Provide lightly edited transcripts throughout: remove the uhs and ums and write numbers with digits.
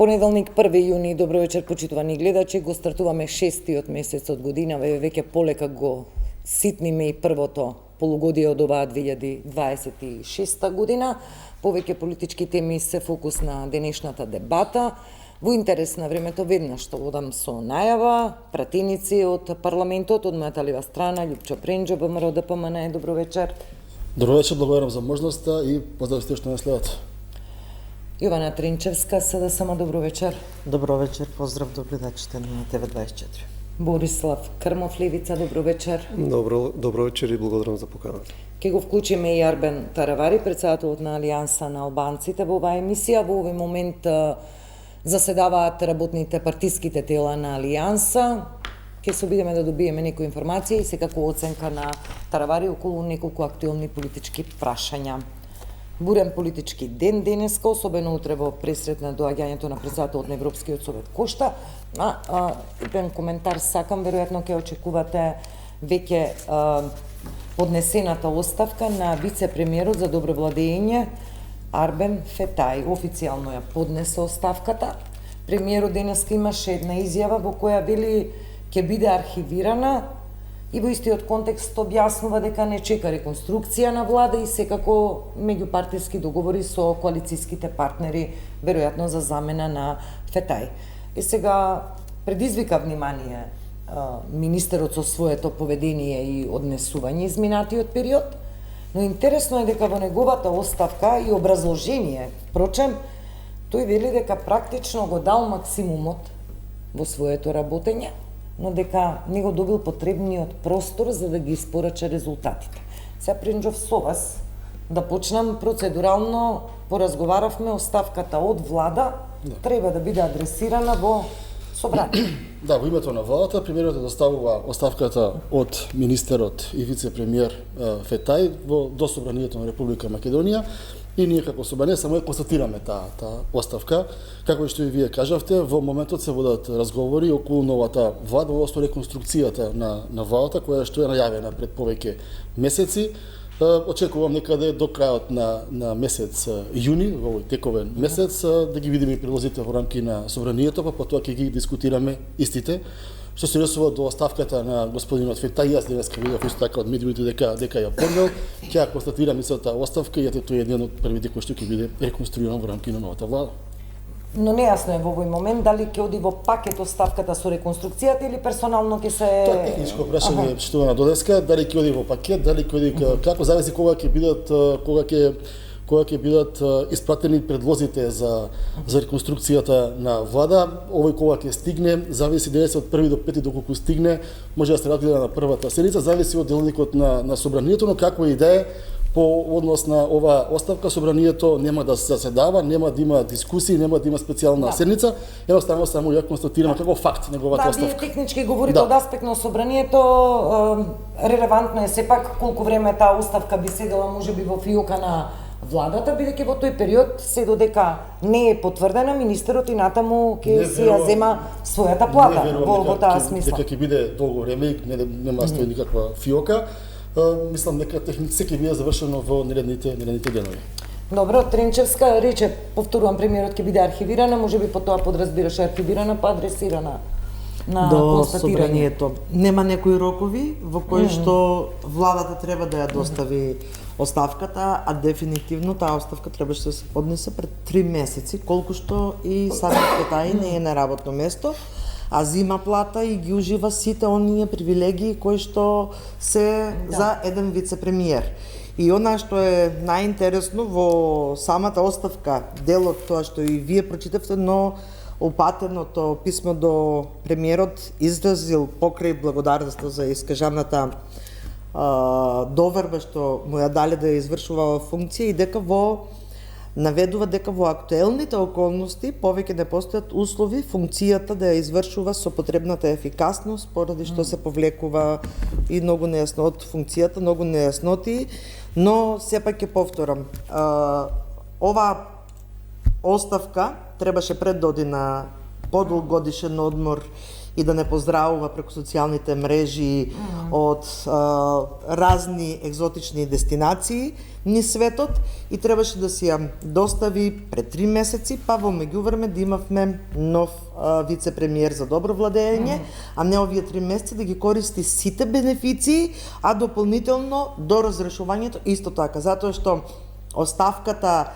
Понеделник 1 јуни, добро вечер почитувани гледачи, го стартуваме 6-тиот месец од година, веќе полека го ситниме и првото полугодие од оваа 2026 година. Повеќе политички теми се фокус на денешната дебата. Во интерес на времето веднаш што одам со најава, пратеници од парламентот, од мојата лева страна, Љупчо Пренџо, ВМРО ДПМН, добро вечер. Добро вечер, благодарам за можноста и поздрав сте што не следат. Јована Тринчевска, СДСМ, добро вечер. Добро вечер, поздрав до гледачите на ТВ24. Борислав Крмов, Левица, добро вечер. Добро вечер и благодарам за поканата. Ке го вклучиме и Арбен Таравари, председателот на Алијанса на албанците во оваа емисија. Во овој момент заседаваат работните партиските тела на Алијанса. Ке се обидеме да добиеме некои информации и секако оценка на Таравари околу неколку актуелни политички прашања. Бурен политички ден денеска, особено утре во пресрет на доаѓањето на председателот на Европскиот совет Кошта. Еден коментар сакам, веројатно ќе очекувате веќе поднесената оставка на вице-премиерот за добро владење Арбен Фетај. Официјално ја поднесе оставката. Премиерот денеска имаше една изјава во која вели ќе биде архивирана и во истиот контекст објаснува дека не чека реконструкција на влада и секако меѓупартиски договори со коалицијските партнери, веројатно за замена на Фетај. И сега предизвика внимание министерот со своето поведение и однесување изминатиот период, но интересно е дека во неговата оставка и образложение, впрочем, тој вели дека практично го дал максимумот во своето работење, но дека не го добил потребниот простор за да ги испорача резултатите. Сега Пренџов со вас да почнам процедурално, поразговаравме, оставката од влада треба да биде адресирана во собрание. Да, во името на владата, премиерот доставува оставката од министерот и вице-премиер Фетај до собранието на Република Македонија. И ние како собрание само ја констатираме таа оставка. Како што и вие кажавте, во моментот се водат разговори околу новата влада, односно реконструкцијата на владата, која што е најавена пред повеќе месеци. Очекувам некаде до крајот на месец јуни, во овој тековен месец, да ги видиме предлозите во рамки на собранието, па потоа ќе ги дискутираме истите. Што се однесува до оставката на господинот Фетај, јас денеска видов исто така од медиумите дека ја поднел, ќе ја констатирам истата оставка и тој е еден од првите кои што ќе биде реконструиран во рамки на новата влада. Но нејасно е во овој момент дали ќе оди во пакет оставката со реконструкцијата или персонално ќе се... Тоа е техничко прашање, што на додеска, дали ќе оди во пакет, дали ќе оди како зависи кога ќе бидат испратени предлозите за реконструкцијата на влада. Овој кога ќе стигне, зависи денес од 1 до 5 доколку стигне, може да се разгледа на првата седница, зависи од делникот на собранието, но како и да е, по однос на оваа оставка, собранието нема да се заседава, нема да има дискусии, нема да има специјална седница, едноставно само ја констатираме како факт неговата оставка. Вие технички говорите од аспект на собранието, релевантно е сепак колку време таа оставка би седела можеби во фиока на владата, бидејќи во тој период се додека не е потврдена, министерот и натаму ќе си ја зема својата плата во таа смисла. Дека ќе биде долго време, нема стои никаква фиока. Мислам дека техници ќе биде завршено во наредните денови. Добро, Тринчевска рече, повторувам, премиерот ќе биде архивирана, можеби по тоа подразбираше архивирана, па адресирана на до собранието. Нема некои рокови во кои што владата треба да ја достави оставката, а дефинитивно таа оставка требаше да се поднесе пред 3 месеци, колку што и самиот Фетај не е на работно место, а зима плата и ги ужива сите оние привилегии кои што се за еден вице-премиер. И она што е најинтересно во самата оставка, делот тоа што и вие прочитавте, но упатеното писмо до премиерот изразил покрај благодарноста за искажаната доверба што му ја дале да ја извршува функција и дека наведува дека во актуелните околности повеќе не постојат услови функцијата да ја извршува со потребната ефикасност, поради што се повлекува и многу нејасно од функцијата, многу нејасноти, но сепак ќе повторам. Ова оставка требаше пред да оди на подолг годишен одмор и да не поздравува преку социјалните мрежи од разни екзотични дестинации низ светот и требаше да си ја достави пред 3 месеци, па во меѓувреме да имавме нов вице-премиер за добро владење, а не овие 3 месеци да ги користи сите бенефиции, а дополнително до разрешувањето исто така, затоа што оставката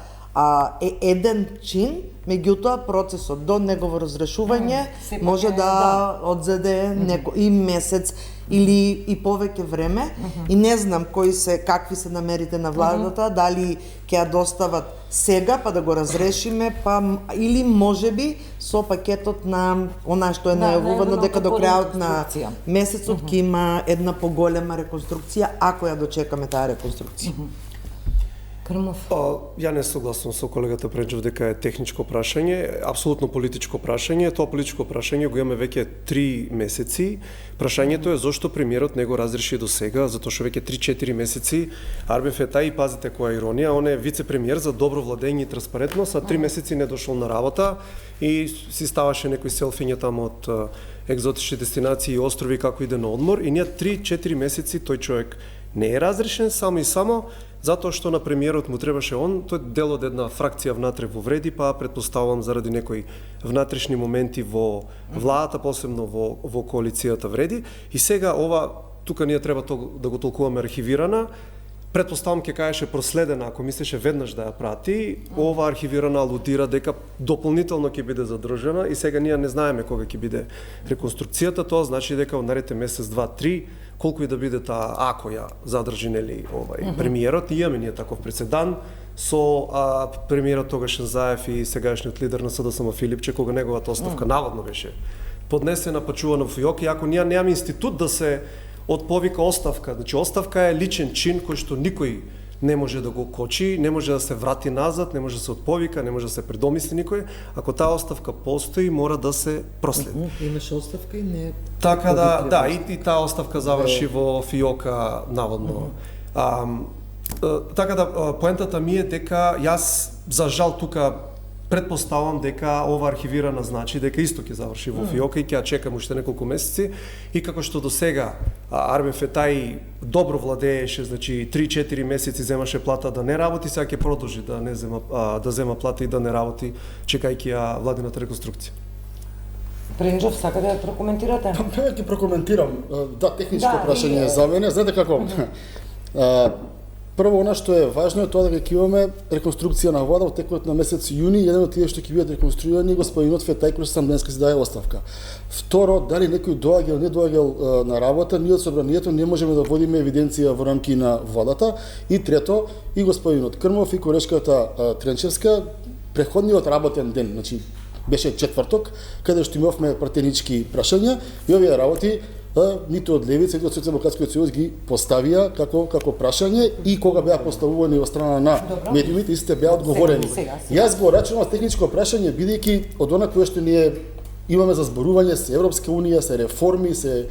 е еден чин, меѓутоа процесот до негово разрешување може да одзеде и месец или и повеќе време и не знам какви се намерите на владата, дали ќе ја достават сега па да го разрешиме, па или можеби со пакетот на она што е најавувано дека до крајот на месецот ќе има една поголема реконструкција, ако ја дочекаме таа реконструкција. Крмов. Ја не согласувам со колегата Пренџов дека е техничко прашање, апсолутно политичко прашање. Тоа политичко прашање го имаме веќе 3 месеци. Прашањето е зошто премиерот не го разреши до сега, затоа што веќе 3-4 месеци Арбен Фетај, пазите која иронија, он е вице-премиер за добро владење и транспарентност, а 3 месеци не дошол на работа и си ставаше некои селфиња таму од екзотични дестинации и острови како иде на одмор и ние 3-4 месеци тој човек не е разрешен само и само затоа што на премиерот му требаше тој дел од една фракција внатре во вреди, па предпоставувам заради некои внатрешни моменти во владата, посебно во коалицијата вреди. И сега тука ние треба да го толкуваме архивирана. Предпоставам ќе кажеше проследена, ако мислеше веднаш да ја прати, ова архивирана алудира дека дополнително ќе биде задржана и сега ние не знаеме кога ќе биде реконструкцијата, тоа значи дека во наредните месец, 2-3, колку и да биде таа, ако ја задржи нели премиерот, имаме ние таков прецедан со премиерот тогашен Заев и сегашниот лидер на СДСМ Филипче, кога неговата оставка наводно беше поднесена, пачувана во ФИОК, и ако ние немаме институт да се отповика оставка, значи оставка е личен чин кој што никој не може да го кочи, не може да се врати назад, не може да се отповика, не може да се предомисли никој. Ако таа оставка постои, мора да се проследи. Имаше оставка и не. Така да, и таа оставка заврши во ФИОКа наводно. Така да, поентата ми е дека јас за жал тука предпоставам дека ова архивирана значи дека исто ќе заврши во ФИОКа и ќе ја чекам уште неколку месеци и како што до сега Арбен Фетај добро владееше, значи 3-4 месеци земаше плата да не работи, сега ќе продолжи да не зема плата и да не работи чекајќи ја владината реконструкција. Пренџов, сака да ја прокоментирате? Па ќе прокоментирам. Да, техничко прашање за мене. Знаете како? Прво, она што е важно е тоа дека ќе имаме реконструкција на влада во текот на месец јуни, еден од тие што ќе бидат реконструирани господинот Фетај кој сам денеска си даде оставка. Второ, дали некој доаѓал, не доаѓал на работа, ние од собранието не можеме да водиме евиденција во рамки на владата. И трето, и господинот Крмов и колешката Тренчевска, преходниот работен ден, значи беше четврток, каде што имавме пратенички прашања и овие работи ниту од Левица, ниту од Социјалдемократскиот сојуз ги поставија како прашање и кога беа поставувани во страна на медиумите, истите беа одговорени. Јас го рачунам техничко прашање бидејќи од она кое што ние имаме за зборување се Европска унија, се реформи, се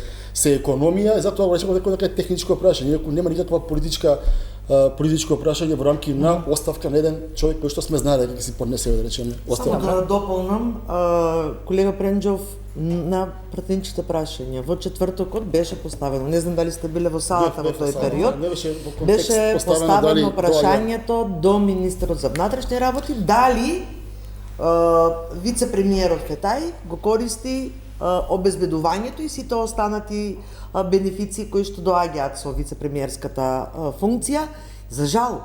економија, и затоа го речеме дека е техничко прашање, нема никаква политичко прашање во рамки на оставка на еден човек кој што сме знаеле дека си поднесе, да речеме, оставка. Само да дополнам, колега Пренџов, на пратеничките прашања. Во четвртокот беше поставено, не знам дали сте биле во салата во тој период, беше поставено прашањето до министерот за внатрешни работи, дали вице-премиерот Фетај го користи обезбедувањето и сите останати бенефиции кои што доаѓаат со вице-премиерската функција. За жал,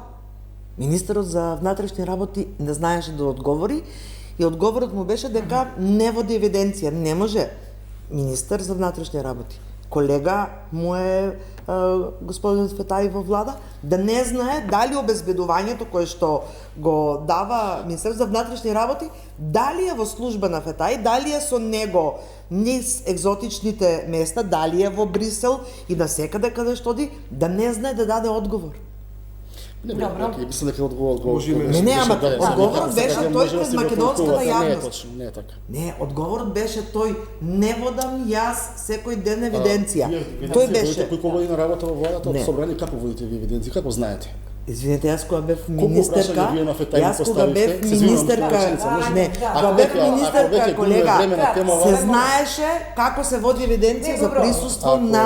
министерот за внатрешни работи не знаеше да одговори и одговорот му беше дека не води евиденција. Не може министер за внатрешни работи, колега му е господин Фетај во влада, да не знае дали обезбедувањето кое што го дава министер за внатрешни работи, дали е во служба на Фетај, дали е со него низ екзотичните места, дали е во Брисел и на секаде каде што оди, да не знае да даде одговор. Не, мислам дека одговорот Не, ама одговорот беше тој пред македонската јавност. Не е така. Не, одговорот беше тој: не водам јас секој ден евиденција. Тој беше. Кој води на работа во владата, од собрание, како водите ви евиденција, како знаете? Извинете, јас кога бев Колку министерка, прашања вие на Фетај јас кога бев поставивте? Се извинувам, министерка, реченица, може? не, Ако кога бев веќе- ако министерка, веќе губиме колега, време на тема се ова- знаеше како се води евиденција Не, за добро. присуство Ако- на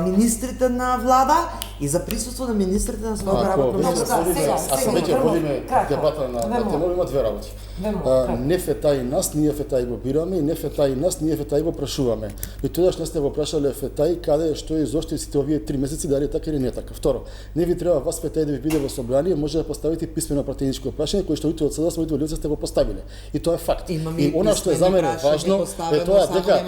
министрите на влада и за присуство на министрите на својот Ако работно веќе место. Да, водиме, сега, ако сега, веќе вемо, водиме кратко, дебата на вемо. тема, има две работи. Вемо, кратко. Не Фетај нас, ние Фетај го бираме и не Фетај нас, ние Фетај го прашуваме. И тогаш не сте го прашале Фетај каде, што и зошто и сите овие 3 месеци, дали е така или не е така. Второ, не ви треба вас Фетај да ви биде во собрание, може да поставите писмено пратеничко прашање кој што ниту од сада, ниту од лице сте го поставиле. И тоа е факт. Имаме И она што е за мене важно е тоа дека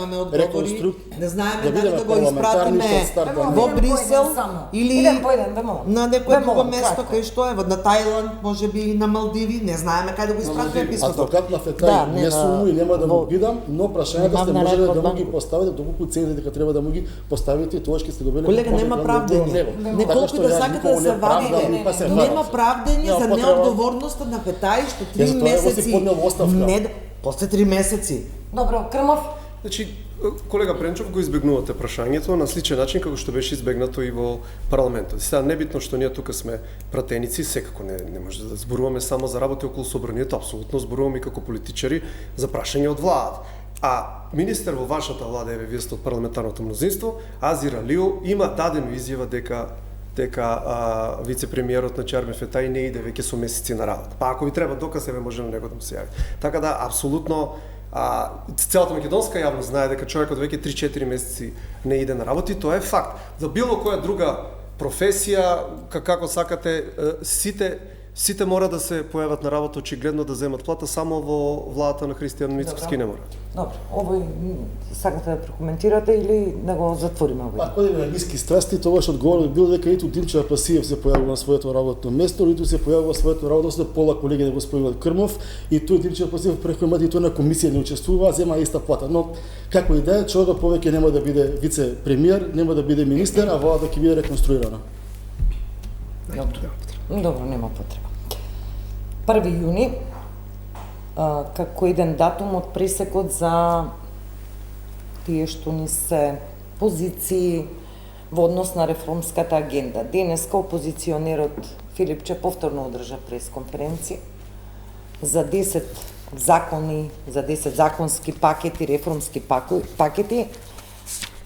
не знаеме да дали бидеме да го парламентарни, испратиме што старт да во не. Брисел или Идем по еден, вемо. на некое Вемо, друго место кратко. кај што е, на Тајланд, може би и на Малдиви, не знаеме кај да го испратиме писмото. Адвокат на Фетај Да, не сум му и нема да му бидам, но прашањата сте Нема можеле наред да од му ги банкот. поставите доколку цените дека треба да му ги поставите и тоа ќе сте добили. Колега, нема правдење. Не колку да сакате да се вадите, нема правдење за неодговорноста на Фетај што 3 Јас тоа го си месеци. поднел оставка. Не, после 3 месеци. Добро, Крмов, Значи, колега Пренчов го избегнувате прашањето на сличен начин како што беше избегнато и во парламентот. Сега небитно што ние тука сме пратеници, секако не може да зборуваме само за работи околу собранието, апсолутно зборуваме и како политичари за прашање од владата. А министер во вашата влада, еве вие сте од парламентарното мнозинство, Азир Алио има дадено изјава дека вице-премиерот на Чарме Фетај не иде веќе со месеци на работа. Па ако ви треба доказ, еве може на него да му се јави. Така да апсолутно целата македонска јавност знае дека човекот веќе 3-4 месеци не иде на работа и тоа е факт. За било која друга професија, како сакате, сите мора да се појават на работа, очигледно да земат плата, само во владата на Христијан Мицкоски не мора. добро, овој сакате да прокоментирате или да го затвориме овој? Ако одиме на ниски страсти, тогаш одговор би бил дека ниту Димчо Пасиев се појавува на своето работно место, ниту се појавува на своето работно место пола колеги да го спојуваат Крмов и тој Димчо Пасиев преку имате и тој на комисија не учествува, зема иста плата. Но како и да е, човекот повеќе нема да биде вице-премиер, нема да биде министер, а владата ќе биде реконструирана. Добро, нема потреба. 1 јуни, како еден датум од пресекот за тие што ни се позиции во однос на реформската агенда. Денеска опозиционерот Филипче повторно одржа пресконференција за 10 закони, за 10 законски пакети, реформски пакети.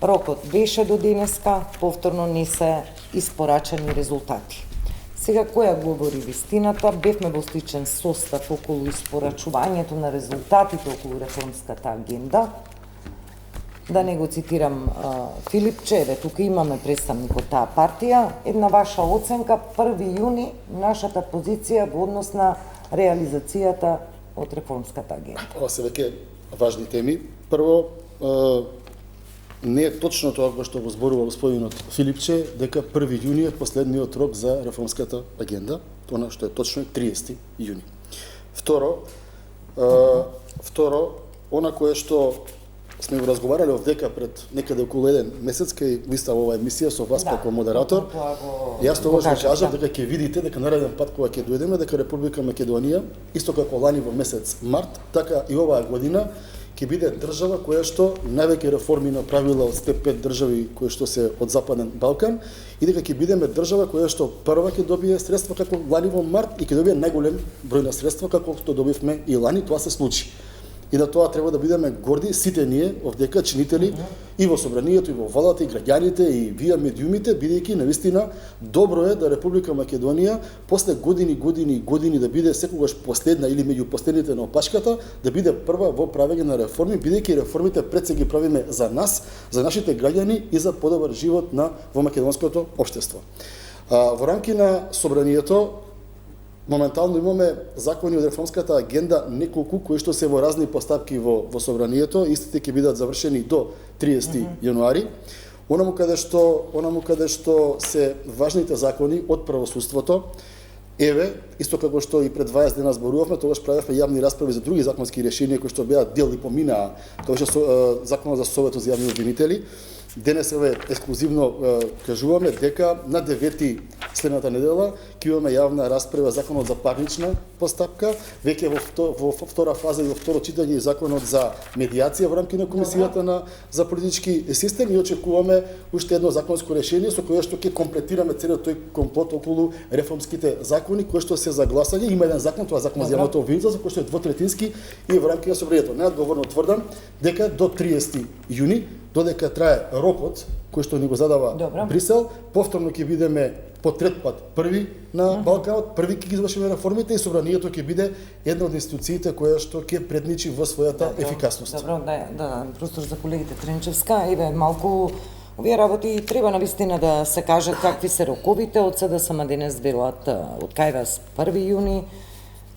Рокот беше до денеска, повторно не се испорачани резултати. Сега, која говори вистината, бевме во сличен состав околу испорачувањето на резултатите околу реформската агенда. Да не го цитирам Филипче, еве тука имаме представник од таа партија. Една ваша оценка, 1 јуни, нашата позиција во однос на реализацијата од реформската агенда. Ова се веќе важни теми. Прво, не е точно тоа што го зборува господинот Филипче, дека 1 јуни е последниот рок за реформската агенда, тоа што е точно 30 јуни. Второ, она кое што сме го разговарале овдека пред некаде околу еден месец кај вистава оваа емисија со вас како модератор. Јас тогаш го кажав дека ќе видите дека нареден пат кога ќе дојдеме дека Република Македонија, исто како лани во месец март, така и оваа година ќе биде држава која што највеќе реформи направила од сте 5 држави кои што се од Западен Балкан и дека ќе бидеме држава која што прва ќе добие средства како лани во март и ќе добие најголем број на средства како што добивме и лани, тоа се случи. И да тоа треба да бидеме горди сите ние овдека чинители и во собранието и во владата и граѓаните и вие медиумите, бидејќи навистина добро е да Република Македонија после години да биде секогаш последна или меѓу последните на опашката, да биде прва во правење на реформи, бидејќи реформите пред се ги правиме за нас, за нашите граѓани и за подобар живот во македонското општество. Во рамки на собранието моментално имаме закони од реформската агенда неколку кои што се во разни постапки во собранието, истите ќе бидат завршени до 30 јануари. Онаму каде што се важните закони од правосудството, еве, исто како што и пред 20 дена зборувавме, тогаш правевме јавни расправи за други законски решенија кои што беа дел и поминаа, тоа беше законот за Советот за јавни обвинители. денес еве ексклузивно кажуваме дека на 9 следната недела ќе имаме јавна расправа законот за парнична постапка, веќе во втора фаза и во второ читање и законот за медијација во рамки на комисијата за политички систем и очекуваме уште едно законско решение со кое што ќе комплетираме целиот тој комплот околу реформските закони кои што се за гласање. Има еден закон, тоа закон за јавното обвинителство кој што е двотретински и во рамки на собранието. Неодговорно тврдам дека до 30 јуни, додека трае рокот кој што ни го задава Брисел, повторно ќе бидеме по трет пат први на Балканот, први ќе ги извршиме реформите и собранието ќе биде една од институциите која што ќе предничи во својата ефикасност. Добро, да, простор за колегите Тренчевска. Еве малку овие работи треба навистина да се кажат какви се роковите од СДСМ денес велат од кај вас 1 јуни.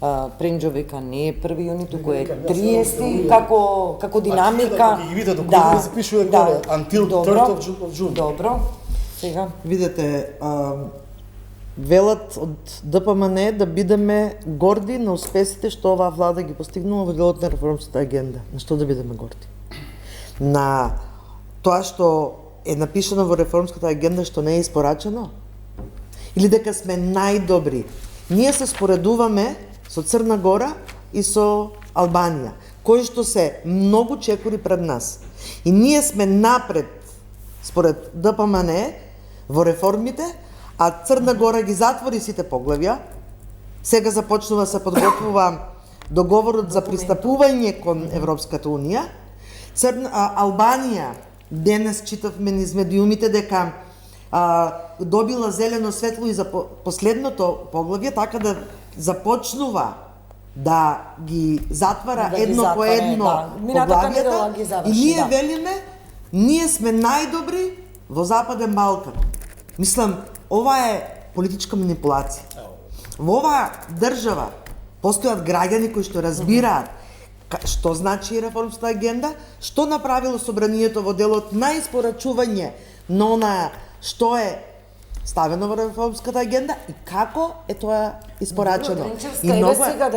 Пренџо века не е 1 јуни, туку е 30, како динамика. Ги видите доколку се пишува горе until 3rd of June. Добро. Сега видете, велат од ДПМН да бидеме горди на успесите што оваа влада ги постигнува во делот на реформската агенда. На што да бидеме горди? На тоа што е напишано во реформската агенда што не е испорачено? Или дека сме најдобри? Ние се споредуваме со Црна Гора и со Албанија, кои што се многу чекори пред нас. И ние сме напред, според ДПМН, во реформите, а Црна Гора ги затвори сите поглавја. Сега започнува се подготвува договорот за пристапување кон Европската Унија. Албанија, денес читавме низ медиумите дека добила зелено светло и за последното поглавје, така да започнува да ги затвара едно по едно поглавјата и ние велиме, ние сме најдобри во Западен Балкан. Мислам, ова е политичка манипулација. Во оваа држава постојат граѓани кои што разбираат што значи реформската агенда, што направило собранието во делот на испорачување на она што е ставено во реформската агенда и како е тоа испорачено. И многу сега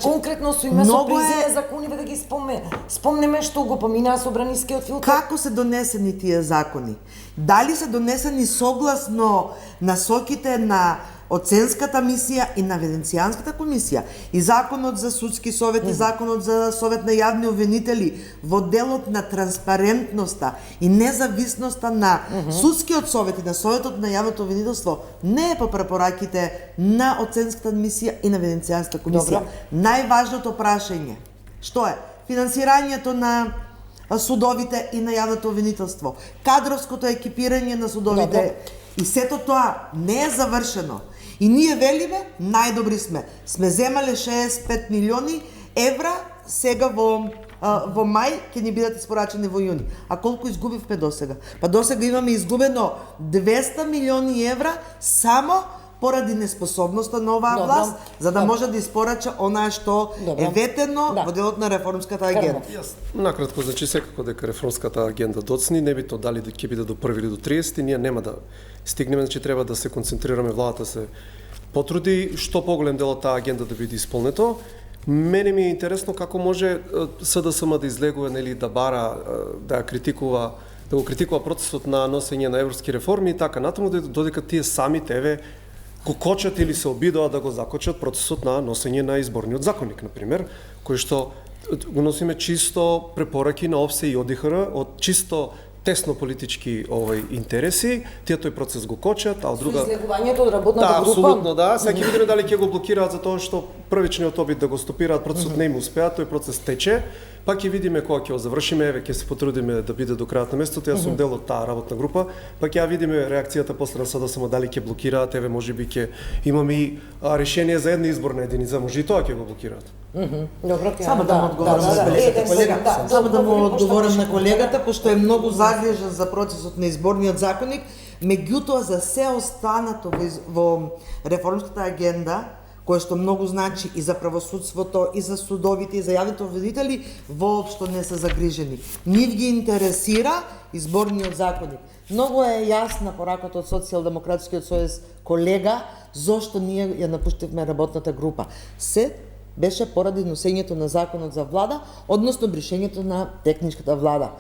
конкретно со име со презиме закони да ги спомнеме што го поминаа собранискиот филтер. Како се донесени тие закони? Дали се донесени согласно насоките на оценската мисија и на Венецијанската комисија и законот за судски совет и законот за совет на јавни обвинители во делот на транспарентноста и независноста на судскиот совет и на советот на јавното обвинителство не е по препораките на оценската мисија и на Венецијанската комисија. Најважното прашање што е финансирањето на судовите и на јавното обвинителство, кадровското екипирање на судовите. И сето тоа не е завршено. И ние велиме, најдобри сме. Сме земале 65 милиони евра, сега во мај ќе ни бидат испорачени во јуни. А колку изгубивме досега? Па досега имаме изгубено 200 милиони евра само поради неспособноста на оваа власт, за да може да испорача онаа што е ветено во делот на реформската агенда. Накратко, значи секако дека реформската агенда доцни, небитно дали ќе биде до 1 или до 30, ние нема да стигнеме, значи треба да се концентрираме, владата се потруди што поголем дел од таа агенда да биде исполнето. Мене ми е интересно како може СДСМ да излегува, нели, да бара, да критикува, да го критикува процесот на носење на европски реформи и така натаму, додека тие самите еве го кочат или се обидоа да го закочат процесот на носење на изборниот законник, например, кој што го носиме чисто препораки на ОВСЕ и ОДИХР од чисто тесно политички интереси, тие тој процес го кочат, а од друга излегувањето од работната група. Апсолутно, да. Сега ќе видиме дали ќе го блокираат за тоа што првичниот обид да го стопираат процесот не им успеа, тој процес тече. Па ќе видиме кога ќе го завршиме, еве ќе се потрудиме да биде до крајот на месецот, јас сум дел од таа работна група, па ќе видиме реакцијата после на СДСМ дали ќе блокираат, еве можеби ќе имаме и решение за една изборна единица, може и тоа ќе го блокираат. Добро, само да му одговорам на колегата. Само да му одговорам на колегата, пошто е многу загрижен за процесот на изборниот законник, меѓутоа за се останато во реформската агенда, кое што многу значи и за правосудството, и за судовите, и за јавните обвинители, воопшто не се загрижени. Нив ги интересира изборниот законник. Многу е јасна пораката од Социјалдемократскиот сојуз колега, зошто ние ја напуштивме работната група. Се беше поради носењето на законот за влада, односно бришењето на техничката влада.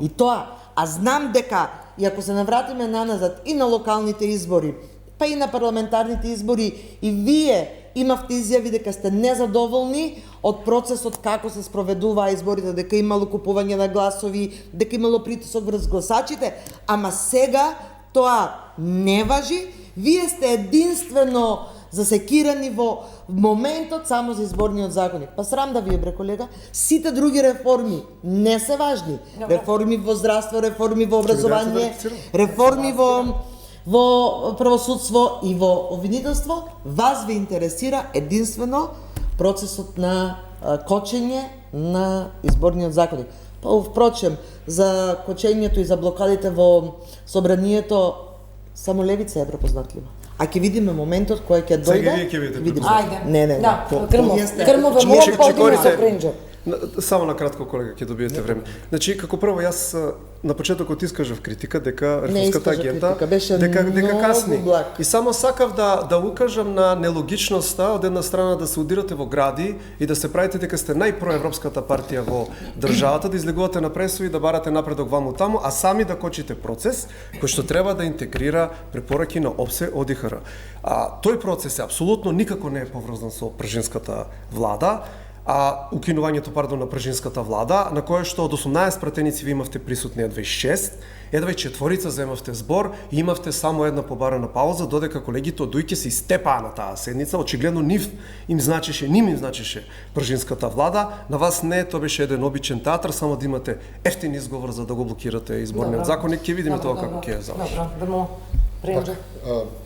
И тоа, а знам дека, и ако се навратиме наназад и на локалните избори, па и на парламентарните избори, и вие имавте изјави дека сте незадоволни од процесот како се спроведуваа изборите, дека имало купување на гласови, дека имало притисок врз гласачите, ама сега тоа не важи, вие сте единствено засекирани во моментот само за изборниот законник. Па срам да вие, бре колега, сите други реформи не се важни. Реформи во здравство, реформи во образование, реформи во правосудство и во обвинителство, вас ви интересира единствено процесот на кочење на изборниот законник. Па впрочем, за кочењето и за блокадите во собранието само левица е препознатлива. А ќе видиме моментот кој ќе дојде. Ќе видите. Ајде. Не. Да, Крмове му подиме со Пренџо. Само на кратко, колега, ќе добиете време. Значи, како прво, јас на почетокот искажав критика дека рефермската агента дека касни. И само сакав да укажам на нелогичноста од една страна да се удирате во гради и да се правите дека сте најпроевропската партија во државата, да излегувате на пресови, да барате напредок ваму таму, а сами да кочите процес кој што треба да интегрира препораки на ОПСЕ ОДИХР. Тој процес е апсолутно никако не е поврзан со пржинската влада, укинувањето, на пржинската влада, на која што од 18 пратеници ви имавте присутни 26, едва и четворица земавте збор и имавте само една побарана пауза, додека колегите од ДУИ се истепаа на таа седница. Очигледно ним им значеше пржинската влада, на вас не, тоа беше еден обичен театар, само да имате ефтин изговор за да го блокирате изборниот законник. Ќе видиме тоа како ќе заврши.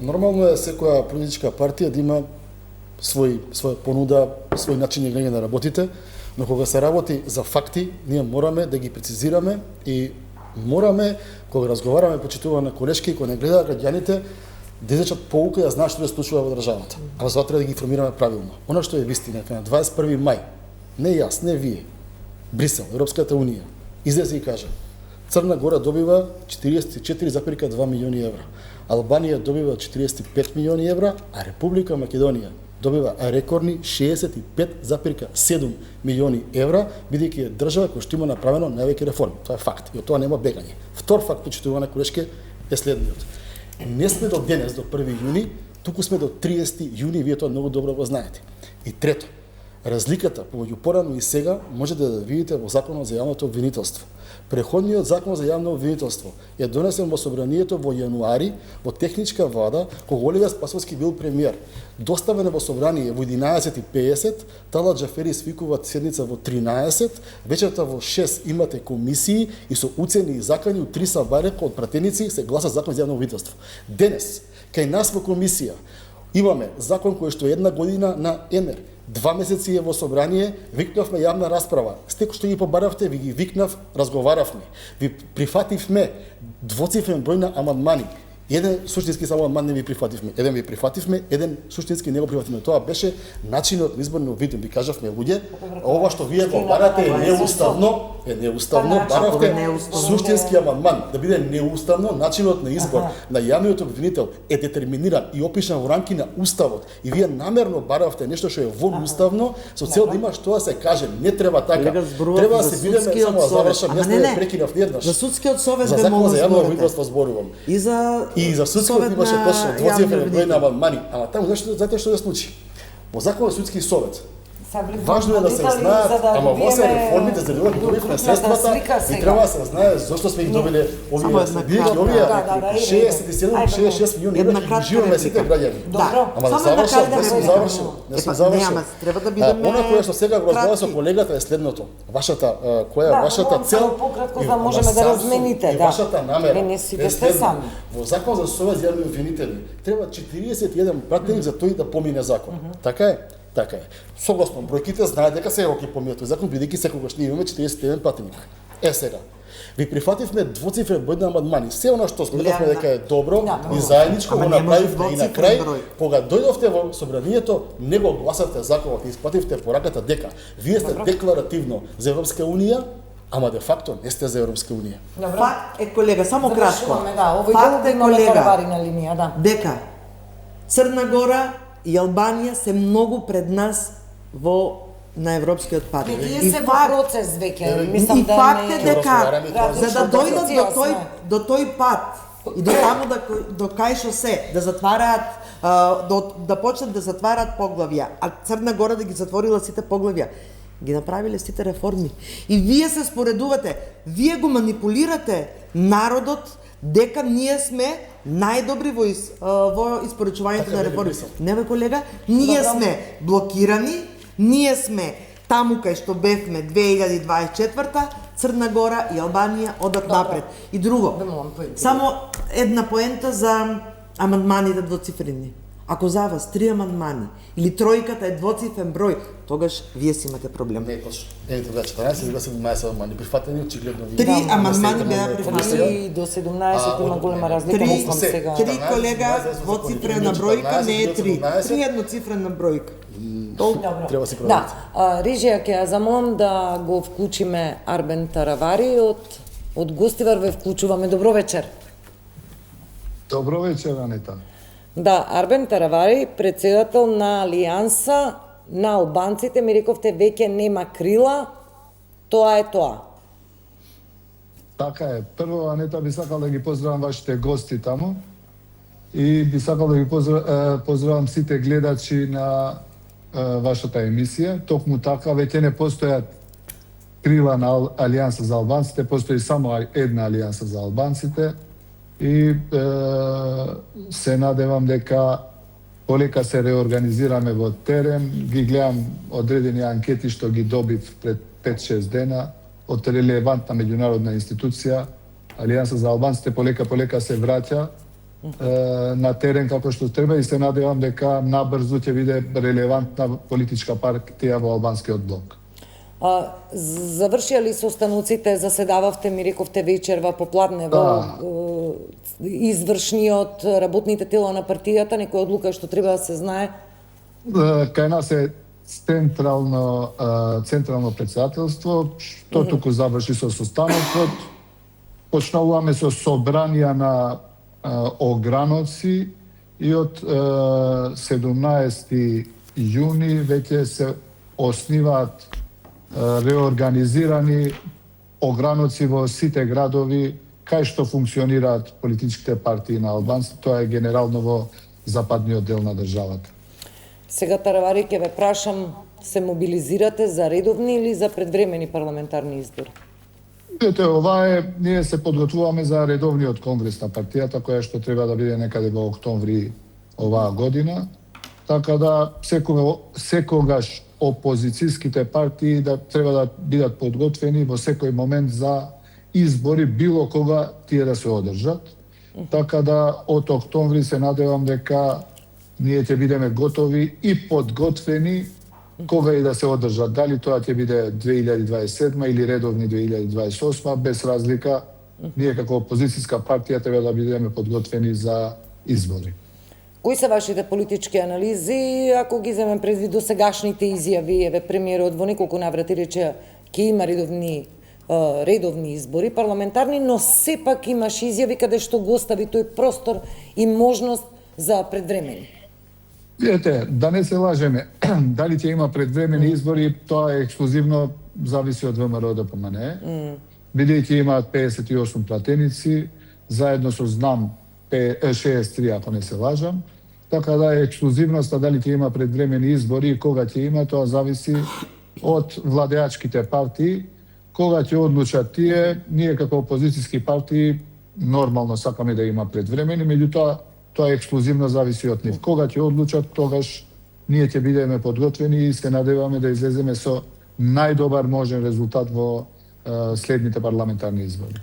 Нормално е секоја политичка партија да има своја понуда, свој начин на гледање на работите, но кога се работи за факти, ние мораме да ги прецизираме и мораме, кога разговараме почитуваме колешки, кога не гледаат граѓаните, да изречат поука и да знаат што се случува во државата. А затоа треба да ги информираме правилно. Она што е вистина, на 21 мај, не јас, не вие, Брисел, Европската унија, излезе и кажа: Црна Гора добива 44,2 милиони евра, Албанија добива 45 милиони евра, а Република Македонија добива рекордни 65,7 милиони евра, бидејќи е држава која што има направено највеќе реформи. Тоа е факт и од тоа нема бегање. Втор факт, почитувана колешке, е следниот. Не сме до денес, до 1 јуни, туку сме до 30 јуни, вие тоа многу добро го знаете. И трето, разликата помеѓу порано и сега може да видите во Законот за јавното обвинителство. Преходниот закон за јавно обвинителство е донесен во собранието во јануари, во техничка влада, кога Оливер Спасовски бил премиер. Доставен во собрание во 11:50, Талат Џафери свикува седница во 13, вечерта во 6 имате комисии и со уцени и закани од 3 сабарека од пратеници се гласа закон за јавно обвинителство. Денес, кај нас во комисија, имаме закон кој што е 1 година на ЕНЕР. 2 месеци е во собрание, викнавме јавна расправа. Стеко што ги побаравте, ви ги викнав, разговаравме. Ви прифативме двоцифрен број на амандмани. Еден суштински само амандман не ви прифативме. Еден ви прифативме, еден суштински не го прифативме. Тоа беше начинот на изборно видео. Ви кажавме, луѓе, ова што вие го барате е неуставно, баравте суштински амандман. Да биде неуставно, начинот на избор на јавниот обвинител е детерминиран и опишан во рамки на уставот. И вие намерно баравте нешто што е вонуставно, со цел да има што да се каже. Не треба така. Треба да се бидеме само да завршам, не сте прекинав еднаш. За судскиот совет за закон за јавно обвинителство зборувам. И за судскиот имаше точно двоцифрен број на амандмани, ама таму знаете што се случи? Во Законот за судски совет важно е да се знаат, ама во се реформите за да добивме средствата и треба да се знае зошто сме ги добиле овие бидејќи овие 67-66 милиони евра ги живееме сите граѓани. Ама да завршам, не сум завршил. Треба да бидеме она кое што сега го разговара со колегата е следното. Која е вашата цел? Пократко да можеме да размените, да. Вашата намера. Не сите сте сами. Во Закон за совет за јавни обвинители треба 41 пратеник за тој да помине закон. Така е? Така е. Согласно бројките знаат дека сега ќе помине тој закон, бидејќи секогаш ние имаме 41 пратеник. Сега ви прифативме двоцифрен број на амандмани. Се она што сметавме дека е добро и заедничко го направивме и на крај, кога дојдовте во собранието, не го гласавте законот и испративте пораката дека вие сте декларативно за Европска унија, ама де факто не сте за Европска унија. Факт е, колега, само кратко. Факт е, колега, дека Црна Гора и Албанија се многу пред нас во на европскиот пат. Тие се во процес веќе, мислам И да факт не е дека Да, за да дојдат позиција до тој пат и до таму до кај што се да затвараат да почнат да затвараат поглавја, а Црна Гора да ги затворила сите поглавја, ги направиле сите реформи. И вие се споредувате, вие го манипулирате народот дека ние сме најдобри во испорачувањето на реформи. Не бе, колега, ние сме блокирани, ние сме таму кај што бевме 2024-та, Црна Гора и Албанија одат напред. И друго, само една поента за амандманите двоцифрени. Ако за вас 3 амандмани или тројката е двоцифрен број, тогаш вие си имате проблем. Не, точно. Едните беа 14, сега се 17 амандмани прифатени, очигледно вие. 3 амандмани беа прифатени. И до 17 има голема разлика, мислам сега. 3 колега, двоцифрена бројка не е 3. 3 едноцифрена бројка. Треба си Да, Рижија ќе ја замолам да го вклучиме Арбен Таравари од Гостивар, ве вклучуваме. Добро вечер. Добро вечер, Анета. Да, Арбен Таравари, председател на Алијанса на албанците, ми рековте веќе нема крила, тоа е тоа. Така е. Прво, Анета, би сакал да ги поздравам вашите гости таму и би сакал да ги поздравам сите гледачи на вашата емисија. Токму така, веќе не постојат крила на Алијанса за албанците, постои само една Алијанса за албанците и се надевам дека полека се реорганизираме во терен. Ги гледам одредени анкети што ги добив пред 5-6 дена од релевантна меѓународна институција. Алијанса за албанците полека се враќа на терен како што треба и се надевам дека набрзо ќе биде релевантна политичка партија во албанскиот блок. Завршија ли состануците, заседававте, ми рековте вечерва попладне во извршниот работните тела на партијата, некоја одлука што треба да се знае? Кај нас е централно председателство, што туку заврши со состанокот. Почнуваме со собранија на ограноци и од 17 јуни веќе се основаат реорганизирани ограноци во сите градови кај што функционираат политичките партии на албанците. Тоа е генерално во западниот дел на државата. Сега, Таравари, ќе ве прашам, се мобилизирате за редовни или за предвремени парламентарни избори? Видете, ова е, ние се подготвуваме за редовниот конгрес на партијата, која што треба да биде некаде во октомври оваа година. Така да секогаш опозицијските партии да треба да бидат подготвени во секој момент за избори, било кога тие да се одржат. Така да од октомври се надевам дека ние ќе бидеме готови и подготвени кога и да се одржат. Дали тоа ќе биде 2027 или редовни 2028, без разлика, ние како опозицијска партија треба да бидеме подготвени за избори. Кои се вашите политички анализи, ако ги земем предвид до сегашните изјави? Еве, премиерот во неколку наврати рече ќе има редовни избори, парламентарни, но сепак имаш изјави каде што го остави тој простор и можност за предвремени. Видете, да не се лажеме, дали ќе има предвремени избори, тоа е ексклузивно, зависи од ВМРО ДПМНЕ. Бидејќи имаат 58 пратеници, заедно со ЗНАМ 63, ако не се лажам. Така да е ексклузивноста дали ќе има предвремени избори и кога ќе има, тоа зависи од владеачките партии. Кога ќе одлучат тие, ние како опозицијски партии нормално сакаме да има предвремени, меѓутоа тоа е ексклузивно, зависи од нив. Кога ќе одлучат, тогаш ние ќе бидеме подготвени и се надеваме да излеземе со најдобар можен резултат во следните парламентарни избори.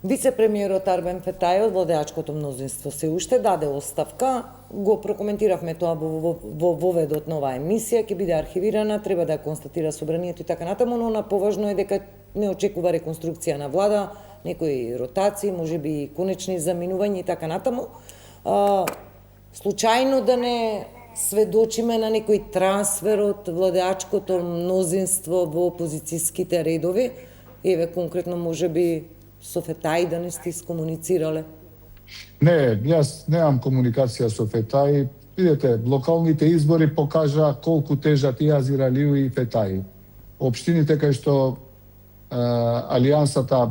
Вице-премиерот Арбен Фетај од владеачкото мнозинство се уште даде оставка, го прокоментиравме тоа во воведот на оваа емисија, ќе биде архивирана, треба да ја констатира собранието и така натаму, но поважно е дека не очекува реконструкција на влада, некои ротации, можеби и конечни заминувања и така натаму. Случајно да не сведочиме на некој трансфер од владеачкото мнозинство во опозицијските редови, еве конкретно можеби со Фетај да не сте искомуницирале? Не, јас немам комуникација со Фетај, видете, локалните избори покажа колку тежат и Азиралију и Фетаи. Општините кај што алијансата,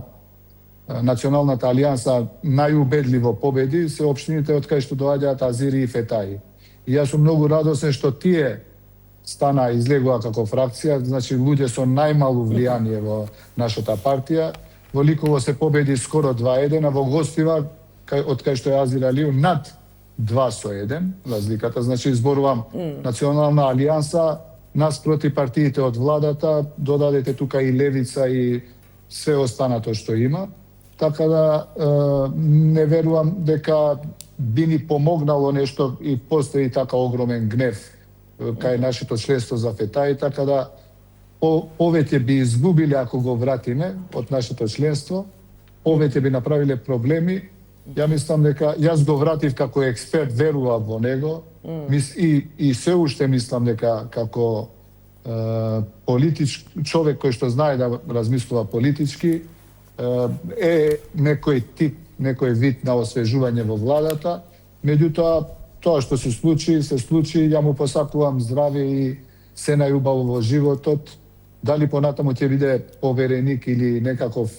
националната алијанса најубедливо победи, се општините од кај што доаѓаат Азири и Фетаи. И јас сум многу радосен што тие стана излегува како фракција, значи луѓе со најмалу влијание во нашата партија. Во Ликово се победи скоро 2-1, а во Гостива, од кај што е Азиралију, над 2-1 разликата. Значи зборувам национална алијанса наспроти партиите од владата, додадете тука и левица и све останато што има. Така да не верувам дека би ни помогнало нешто и постои така огромен гнев кај нашето членство за Фетаи, така да повеќе би изгубиле ако го вратиме од нашето членство, повеќе би направиле проблеми. Ја мислам дека јас го вратив како експерт, верувам во него, и се уште мислам дека како човек кој што знае да размислува политички, е некој тип, некој вид на освежување во владата. Меѓутоа, тоа што се случи, ја му посакувам здраве и се најубаво во животот. Дали понатаму ќе биде повереник или некаков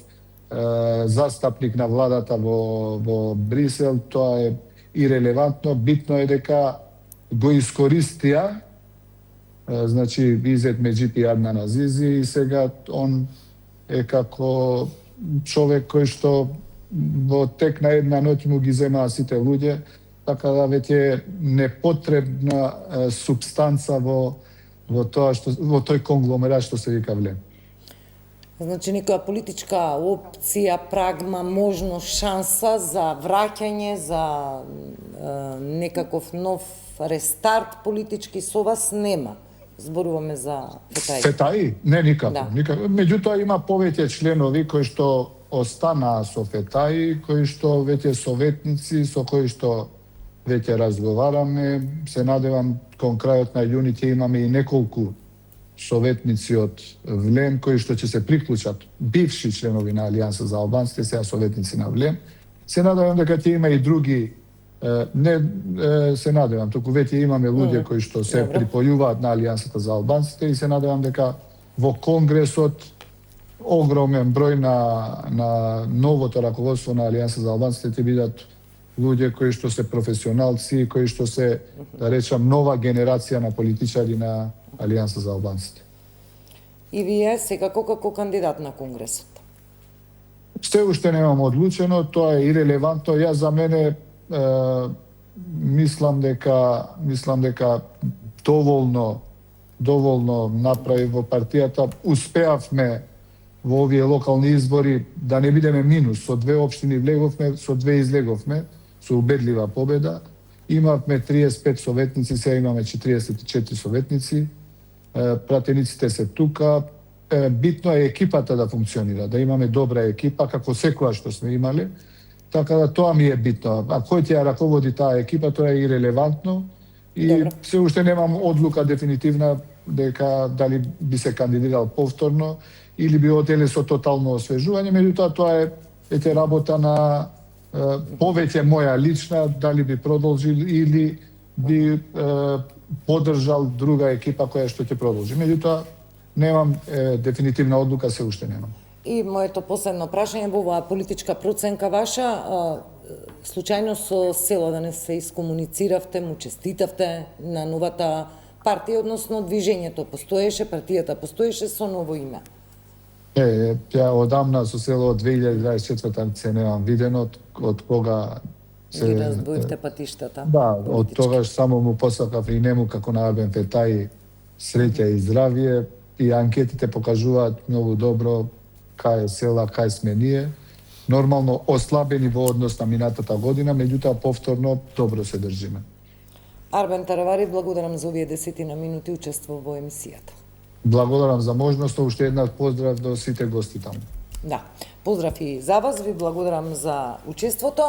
застапник на владата во Брисел, тоа е ирелевантно. Битно е дека го искористија, значи Изет Меджити Аднан Азизи, и сега он е како човек кој што во тек на една ноќ му ги земаа сите луѓе, така да веќе непотребна субстанца во тој конгломерат што се вика Влем. Значи, некоја политичка опција, прагма, можност, шанса за враќање, за некаков нов рестарт политички со вас нема. Зборуваме за Фетаи. Фетаи? Не, никако. Да. Меѓутоа има повеќе членови кои што останаа со Фетаи, кои што веќе советници, со кои што веќе разговараме. Се надевам кон крајот на јуни ќе имаме и неколку советници од Влем кои што ќе се приклучат, бивши членови на Алијанса за албанците, сега советници на Влем. Се надевам дека ќе има и други, не се надевам, туку веќе имаме луѓе кои што се припојуваат на Алијансата за албанците, и се надевам дека во Конгресот огромен број на новото раководство на Алијанса за албанците ќе бидат луѓе кои што се професионалци, кои што се, да речам, нова генерација на политичари на Алијанса за албанците. И вие секако како кандидат на Конгресот? Се уште немам одлучено, тоа е ирелевантно. Јас за мене мислам дека доволно направи во партијата. Успеавме во овие локални избори да не бидеме минус. Со 2 општини влеговме, со 2 излеговме, со убедлива победа. Имавме 35 советници, сега имаме 44 советници. Пратениците се тука. Битно е екипата да функционира, да имаме добра екипа, како секоја што сме имале. Така да тоа ми е битно. А кој ќе ја раководи таа екипа, тоа е ирелевантно. И добро, се уште немам одлука дефинитивна дека дали би се кандидирал повторно или би оделе со тотално освежување. Меѓутоа, тоа е веќе работа на повеќе моја лична, дали би продолжил или би поддржал друга екипа која што ќе продолжи. Меѓутоа, немам дефинитивна одлука, се уште немам. И моето последно прашање во оваа политичка проценка ваша, случајно со село да не се искомунициравте, му честитавте на новата партија, односно движењето постоеше, партијата постоеше со ново име? Ја одамна со село од 2024 се немам видено, од кога се... Ги раздвоивте патиштата. Да, од тогаш само му посакав и нему како на Арбен Фетаи среќа и здравие, и анкетите покажуваат многу добро кај села, кај сме ние. Нормално ослабени во однос на минатата година, меѓутоа повторно добро се држиме. Арбен Таравари, благодарам за овие 10 минути учество во емисијата. Благодарам за можноста, уште еднаш поздрав до сите гости таму. Да, поздрав и за вас, ви благодарам за учеството.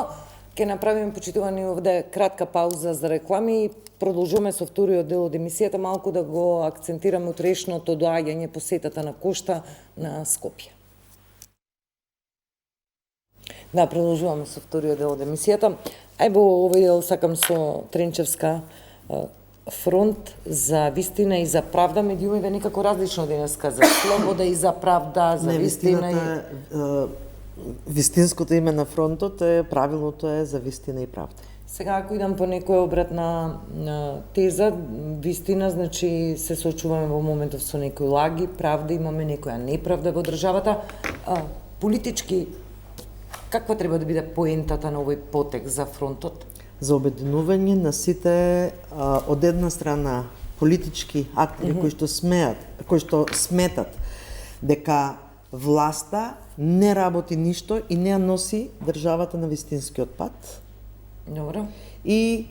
Ке направиме, почитувани, овде кратка пауза за реклами и продолжуваме со вториот дел од емисијата, малку да го акцентираме утрешното доаѓање, посетата на Кошта на Скопје. Да, продолжуваме со вториот дел од емисијата. Ај во овој дел сакам со Тренчевска фронт за вистина и за правда, медиумиве некако различно денеска, за слобода и за правда, за Не, вистина и... вистинското име на фронтот правилното е за вистина и правда. Сега, ако идам по некоја обратна теза, вистина, значи се соочуваме во моментов со некои лаги, правда, имаме некоја неправда во државата. Политички, каква треба да биде поентата на овој потек за фронтот? За обединување на сите од една страна политички активи кои што сметат дека власта не работи ништо и не ја носи државата на вистинскиот пат. Добро. И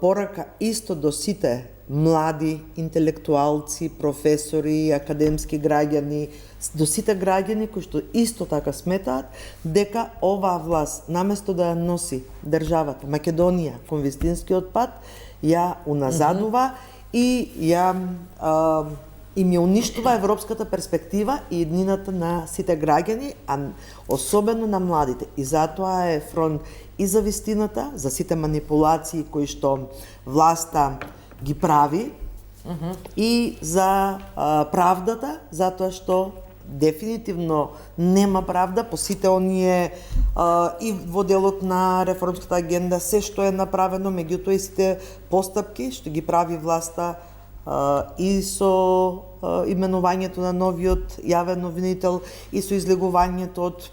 порака исто до сите млади интелектуалци, професори, академски граѓани, до сите граѓани кои што исто така сметаат дека оваа власт наместо да ја носи државата Македонија кон вистинскиот пат, ја уназадува и ја им ја уништува европската перспектива и еднината на сите граѓани, а особено на младите. И затоа е фронт и за вистината, за сите манипулации кои што власта ги прави, и за правдата, затоа што дефинитивно нема правда по сите оние и во делот на реформската агенда се што е направено, меѓутоа и сите постапки што ги прави власта и со именувањето на новиот јавен обвинител и со излегувањето од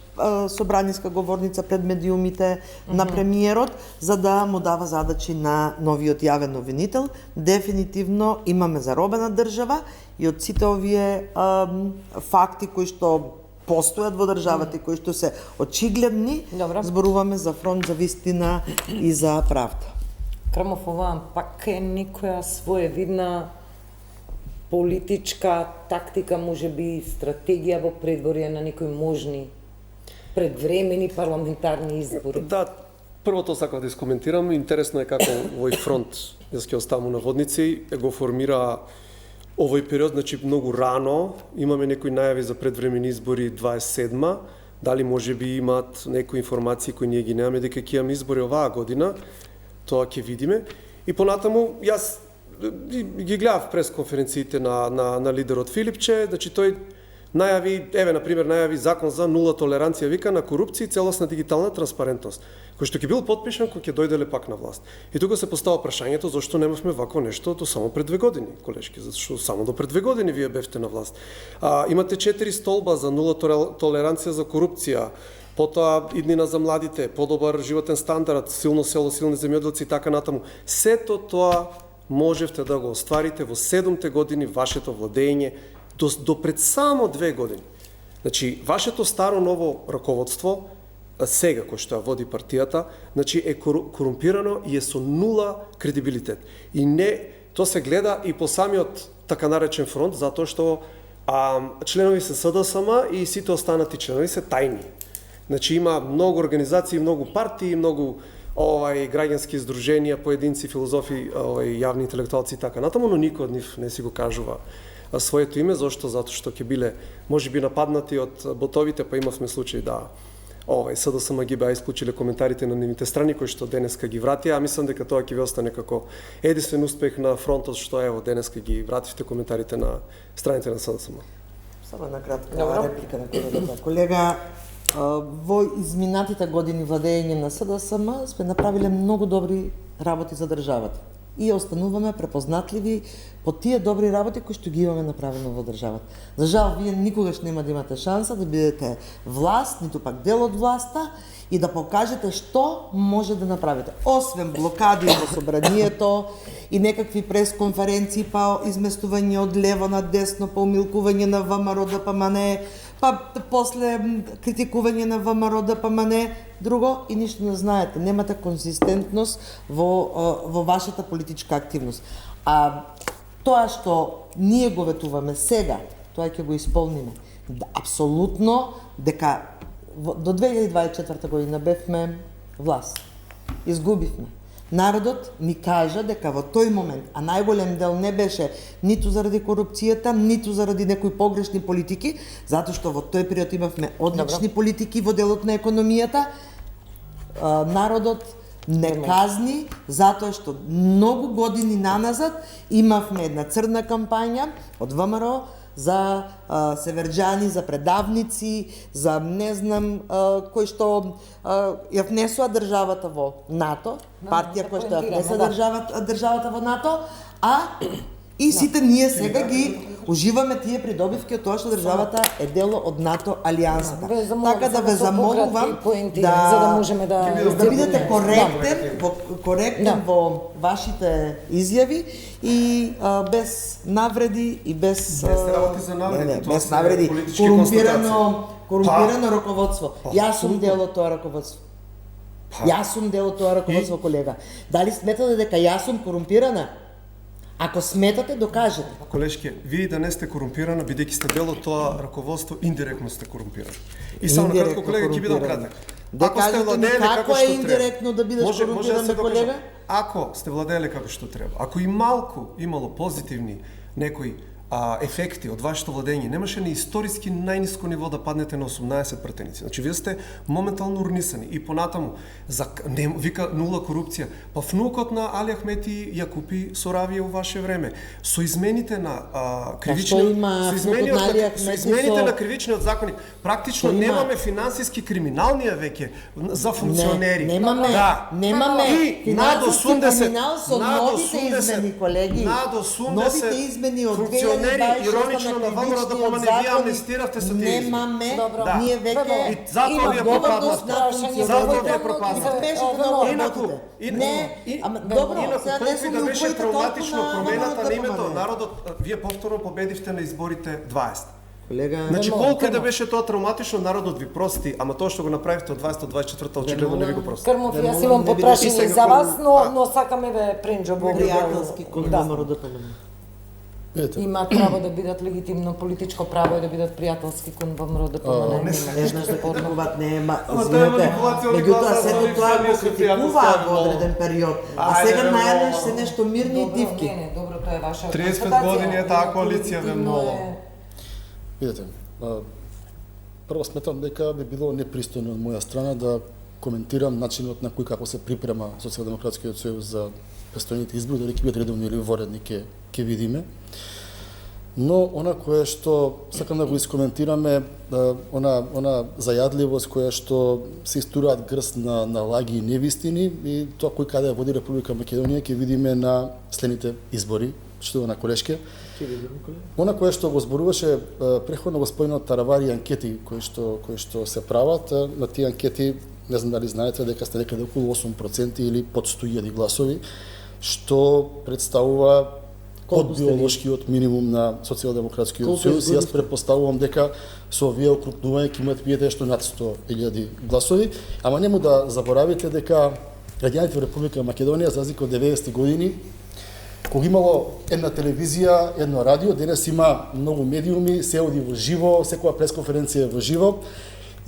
собраниска говорница пред медиумите на премиерот, за да му дава задачи на новиот јавен обвинител. Дефинитивно имаме заробена држава и од сите овие факти кои што постојат во државата и кои што се очигледни, зборуваме за фронт за вистина и за правда. Крамов, ова пак е некоја своевидна политичка тактика, можеби стратегија во предворје на некои можни предвремени парламентарни избори. Да, првото сакав да искоментирам. Интересно е како овој фронт, јас ќе оставам наводници, го формира овој период, значи многу рано. Имаме некои најави за предвремени избори 27-ма. Дали можеби имаат некои информации кои ние ги немаме дека ќе имаме избори оваа година, тоа ќе видиме. И понатаму, јас ги гледав пресконференциите на лидерот Филипче, значи тој најави, например, најави закон за нула толеранција, вика, на корупција и целосна дигитална транспарентност, кој што ќе бил потпишан кога ќе дојделе пак на власт. И тука се постава прашањето зошто немавме вакво нешто до само пред 2 години, колешки, зашто само до пред 2 години вие бевте на власт. Имате 4 столба за нула толеранција за корупција, потоа иднина за младите, подобар животен стандард, силно село, силни земјоделци и така натаму. Сето тоа можевте да го остварите во 7 години вашето владење, до пред само 2 години. Значи, вашето старо ново раководство, сега кој што ја води партијата, значи е корумпирано и е со нула кредибилитет. И не, тоа се гледа и по самиот така наречен фронт, затоа што членови се СДСМ и сите останати членови се тајни. Значи, има многу организации, многу партии, многу граѓански здруженија, поединци, филозофи, јавни интелектуалци и така натаму, но никој од нив не си го кажува своето име, зашто? Затоа што ќе биле можеби нападнати од ботовите, па имавме случај да СДСМ ги беа исклучиле коментарите на нивните страни кои што денеска ги вратија, а мислам дека тоа ќе ви остане како единствен успех на фронтот што денеска ги вративте коментарите на страните на СДСМ. Само една кратка реплика на колегата. Колега, во изминатите години владење на СДСМ сме направиле многу добри работи за државата. И остануваме препознатливи по тие добри работи кои што ги имаме направено во државата. За жал, вие никогаш нема да имате шанса да бидете власт, ниту пак дел од власта и да покажете што може да направите. Освен блокади во собранието и некакви пресконференции, па изместување од лево на десно, па умилкување на ВМРО ДПМН, па после критикување на ВМРО ДПМН, друго и ништо не знаете. Немате консистентност во вашата политичка активност. А тоа што ние го ветуваме сега, тоа ќе го исполниме. Апсолутно дека до 2024 година бевме власт. Изгубивме. Народот ни кажа дека во тој момент, а најголем дел не беше ниту заради корупцијата, ниту заради некои погрешни политики, затоа што во тој период имавме одлични политики во делот на економијата, народот не казни, затоа што многу години наназад имавме една црна кампања од ВМРО за северџани, за предавници, за не знам кој што ја внесува државата во НАТО, партија која што ја внесува државата во НАТО, и сите ние сега ги уживаме тие придобивки од тоа што државата е дело од НАТО алијансата. Така да ве замолувам да можеме да бидете коректен во вашите изјави и без навреди и без работи за навреди, без навреди, корумпирано раководство. Јас сум дел од тоа раководство. Јас сум дел од тоа раководство, колега. Дали сметате дека јас сум корумпирана? Ако сметате, докажете. Колешке, вие да не сте корумпирана, бидејќи сте дел од тоа раководство, индиректно сте корумпирани. И само накратко, колега, ќе бидам краток. Ако сте владееле како што индиректно да бидеш корумпиран, колега? Ако сте владееле како што треба, ако и малку имало позитивни некои ефекти од вашето владење, немаше ни историски најниско ниво да паднете на 18 пратеници. Значи, вие сте моментално урнисани и понатаму, вика нула корупција. Па внукот на Али Ахмети ја купи Соравија во ваше време. Со измените на кривичниот законник, практично немаме финансиски криминални веќе за функционери. Немаме финансиски криминал со новите измени, колеги. Новите измени од иронично на ВМРО да помане, вие амнестиравте со тие. Немаме, ние веќе затоа вие пропаднавте. Затоа вие пропаднавте. Добро, колку да беше травматично промената на името народот, вие повторно победивте на изборите 20. Колега, значи колку да беше тоа травматично, народот ви прости, ама тоа што го направивте од 20-24 очигледно не ви го прости. Крмов, јас имам попрашање за вас, но сакаме ве Пренџо пријателски кон ВМРО да помине. Имаат право да бидат легитимно политичко право и да бидат пријателски кон ВМРО да помине. Не знаеш да поднекуваат, нема. Извинете, меѓутоа сето тоа го критикуваат во одреден период, а сега најаднаш се нешто мирни и дивки. Добро, тоа е ваша 35 години е таа коалиција ве молам. Видете, прво сметам дека би било непристојно од моја страна да коментирам начинот на кој како се припрема Социјалдемократскиот сојуз за престојните избори, дали ќе бидат редовни или воредни ќе видиме. Но она кое што сакам да го искоментираме, она зајадливост која што се истураат грст на лаги и невистини, и тоа кој каде води Република Македонија ќе видиме на следните избори, што на Колешке. Она кое што го зборуваше преходно господинот Таравари, анкети кои што се прават, на тие анкети не знам дали знаете дека сте некаде околу 8% или под 100.000 гласови, што представува под биолошкиот минимум на Социјалдемократскиот сојуз. Јас претпоставувам дека со овие окрупнувања ќе имат биете што над 100.000 гласови, ама нему да заборавите дека граѓаните во Република Македонија, за разлика од 90-ти години, кога имало една телевизија, едно радио, денес има многу медиуми, се оди во живо, секоја пресконференција е во живо.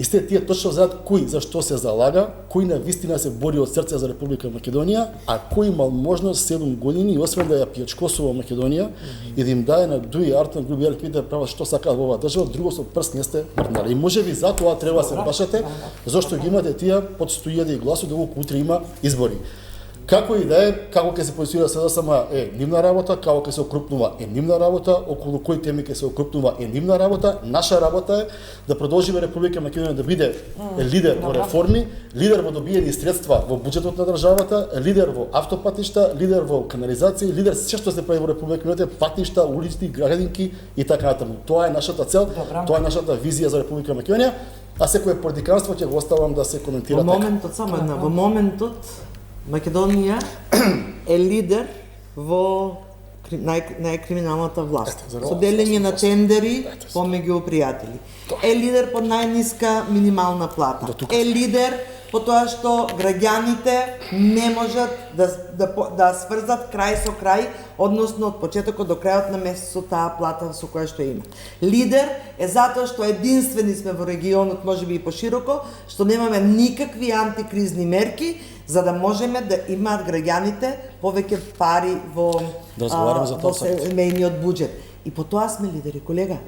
И сте тие точно знаат кој за што се залага, кој на вистина се бори од срце за Република Македонија, а кој имал можност 7 години, освен да ја пијачкосува Македонија и да им даде на Дуи Артан Груби Елкви да прават што сакаат во оваа држава, друго со прст не сте мрднали. И можеби затоа треба да се башате, зашто ги имате тие под 100.000 гласови, доколку утре има избори. Како и да е, како ќе се позиционира СДСМ е нивна работа, како ќе се окрупнува е нивна работа, околу кои теми ќе се окрупнува е нивна работа. Наша работа е да продолжиме Република Македонија да биде лидер во реформи, лидер во добиени средства во буџетот на државата, лидер во автопатишта, лидер во канализација, лидер се што се прави во Република Македонија, патишта, улици, градинки и така натаму. Тоа е нашата цел, тоа е нашата визија за Република Македонија, а секое политиканство ќе го оставам да се коментира така. Во моментот само една, во моментот Македонија е лидер во најкриминалната власт. Со делење на тендери помеѓу пријатели. Е лидер по најниска минимална плата. Е лидер по тоа што граѓаните не можат да сврзат крај со крај, односно од почетокот до крајот на месецот таа плата со која што има. Лидер е затоа што единствени сме во регионот, можеби и пошироко, што немаме никакви антикризни мерки, за да можеме да имаат граѓаните повеќе пари во семејниот буџет. И по тоа сме лидери, колега.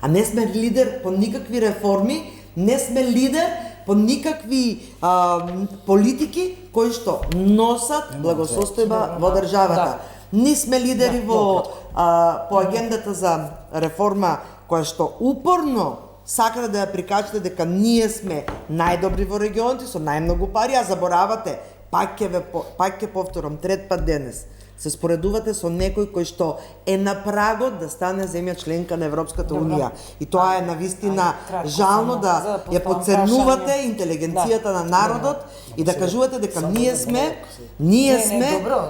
А не сме лидер по никакви реформи, не сме лидер по никакви политики кои што носат благосостојба во државата. Ние сме лидери по агендата за реформа која што упорно сакате да ја прикажете дека ние сме најдобри во регионите со најмногу пари, а заборавате, пак ќе повторам трет пат денес, се споредувате со некој кој што е на прагот да стане земја членка на Европската унија. И тоа е навистина жално да ја подценувате интелигенцијата на народот и да кажувате дека ние сме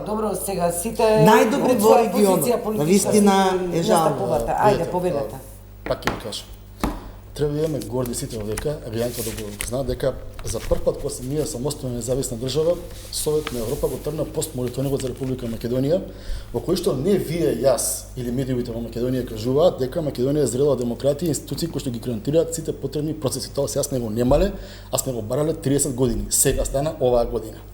добро, сега сите најдобри во регионот. Навистина е жално. Ајде, повелете. Пак ќе ви кажам. Треба да имаме горди сите овдека, а граѓаните да го знаат дека за прв пат кога ние самостојна независна држава, Совет на Европа го тргна постмониторингот за Република Македонија, во кој што не вие, јас или медиумите во Македонија кажуваат дека Македонија е зрела демократија и институции кои што ги гарантираат сите потребни процеси. Тоа сега сме го немале, а сме го барале 30 години. Сега стана оваа година.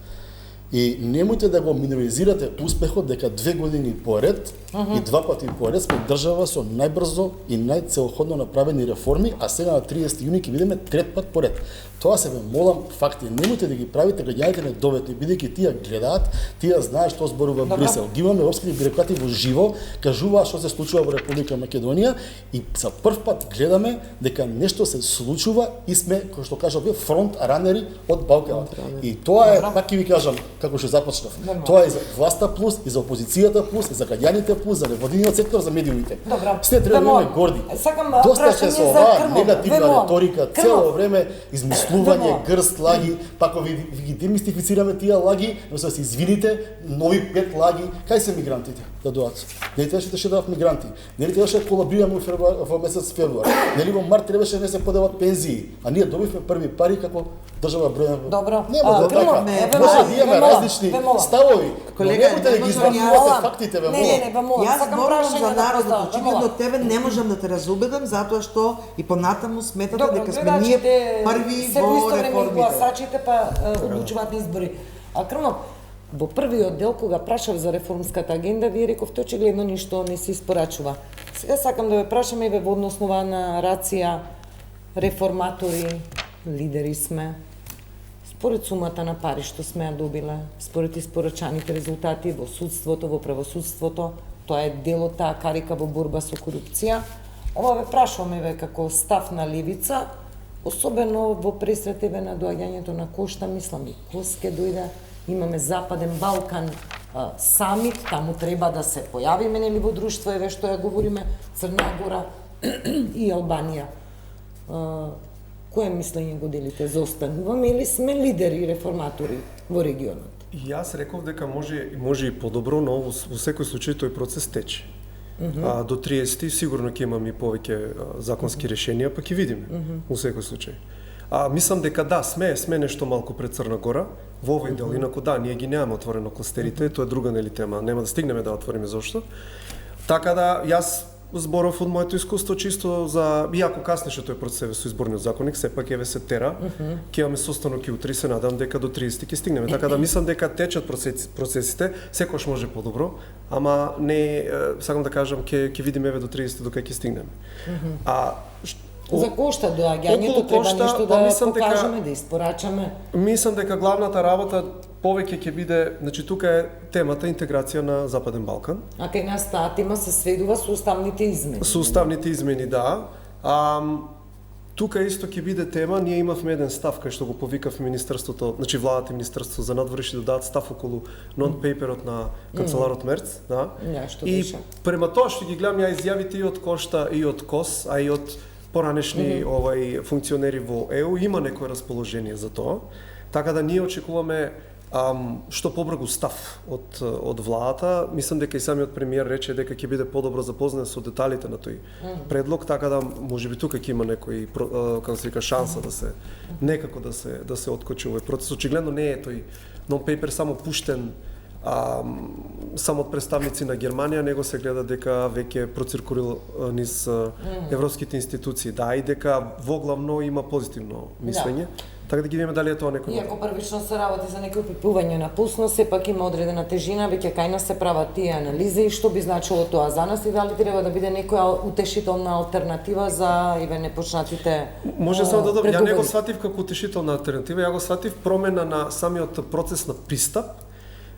И немојте да го миноризирате успехот дека 2 години поред и 2 пати поред сме држава со најбрзо и најцелоходно направени реформи, а сега на 30 јуни ќе видиме трет пат поред. Тоа се ве молам факти. Немојте да ги правите граѓаните недоветни, бидејќи тие гледаат, тие знаат што зборува Брисел. Ги имаме европските бюрократи во живо, кажуваат што се случува во Република Македонија и за прв пат гледаме дека нешто се случува и сме, кој што кажа вие, фронт ранери од Балканот. И тоа е, пак ќе ви кажам, како што започнав. Тоа е за власта плюс, и за опозицијата плюс, и за граѓаните плюс, за невладиниот сектор, за медиумите. Сите треба да имаме горди. Доста се со оваа негативна реторика, цело време измислување, грст лаги, пако ви ги демистифицираме тие лаги, но се извините, нови 5 лаги, кај се мигрантите да доаат? Нели требаше да дадат мигранти? Нели требаше да колабираме во месец февруар? Нели во март требаше да не се поделат пензии? А ние добивме први пари како држава бројна. Добро. Нема да така. Може да имаме различни ставови. Колега, немојте да ги избавувате фактите, ве молам. Не, Јас зборувам за народот, очигледно тебе не можам да те разубедам затоа што и понатаму сметате дека сме ние први во реформите. Гласачите па одлучуваат на избори. А Крмов, во првиот дел кога прашав за реформската агенда, вие рековте очигледно ништо не се испорачува. Сега сакам да ве прашам и во однос на рација, реформатори, лидери сме. Според сумата на пари што сме ја добиле, според испорачаните резултати во судството, во правосудството, тоа е дел од таа карика во борба со корупција. Ова ве прашуваме ве како став на левица, особено во пресретеве на доаѓањето на Кошта, мислам и Кос ке дојде, имаме Западен Балкан самит, таму треба да се појавиме нели во друштво, еве што ја говориме, Црна Гора и Албанија. Кое мислење го делите? Заостануваме или сме лидери и реформатори во регионот? Јас реков дека може и подобро, но во секој случај тој процес тече. До 30 сигурно ќе имаме и повеќе законски решенија, па ќе видиме во секој случај. Мислам дека да, сме нешто малку пред Црна Гора во овој дел, инаку да, ние ги немаме отворено кластерите, тоа е друга нели тема, нема да стигнеме да отвориме зошто. Така да јас зборов од моето искуство чисто за иако каснеше тој процес со изборниот законник, сепак еве се тера. Ќе имаме состанок и утре, се надам дека до 30 ќе стигнеме. Така да мислам дека течат процесите, секогаш може подобро, ама не сакам да кажам ќе видиме еве до 30 до кај ќе стигнеме. За Кошта доаѓањето треба нешто да покажеме, да испорачаме. Мислам дека главната работа повеќе ќе биде, значи тука е темата интеграција на Западен Балкан. А кај нас таа тема се сведува со уставните измени. Со уставните измени, да. Тука исто ќе биде тема, ние имавме еден став кај што го повикав министерството, значи владата и министерството за надворешни да дадат став околу нон-пейперот на канцеларот Мерц, да. И према тоа што ги гледам ја изјавите и од Кошта и од Кос, а и од поранешни функционери во ЕУ, има некое расположение за тоа. Така да ние очекуваме што побрзо став од владата. Мислам дека и самиот премиер рече дека ќе биде подобро запознат со деталите на тој предлог, така да можеби тука ќе има некој како се вика шанса да се некако да се откочи овој процес. Очигледно не е тој нон-пейпер само пуштен само од представници на Германија, него се гледа дека веќе проциркулира низ европските институции, да, и дека воглавно има позитивно мислење. Така да ги видиме дали е тоа некој. Иако првично се работи за некој опипување на пулсно, сепак има одредена тежина, веќе кај нас се прават тие анализи и што би значило тоа за нас и дали треба да биде некоја утешителна алтернатива за непочнатите Може само да добро, ја не го преговори. сватив како утешителна алтернатива, ја го сватив промена на самиот процес на пристап.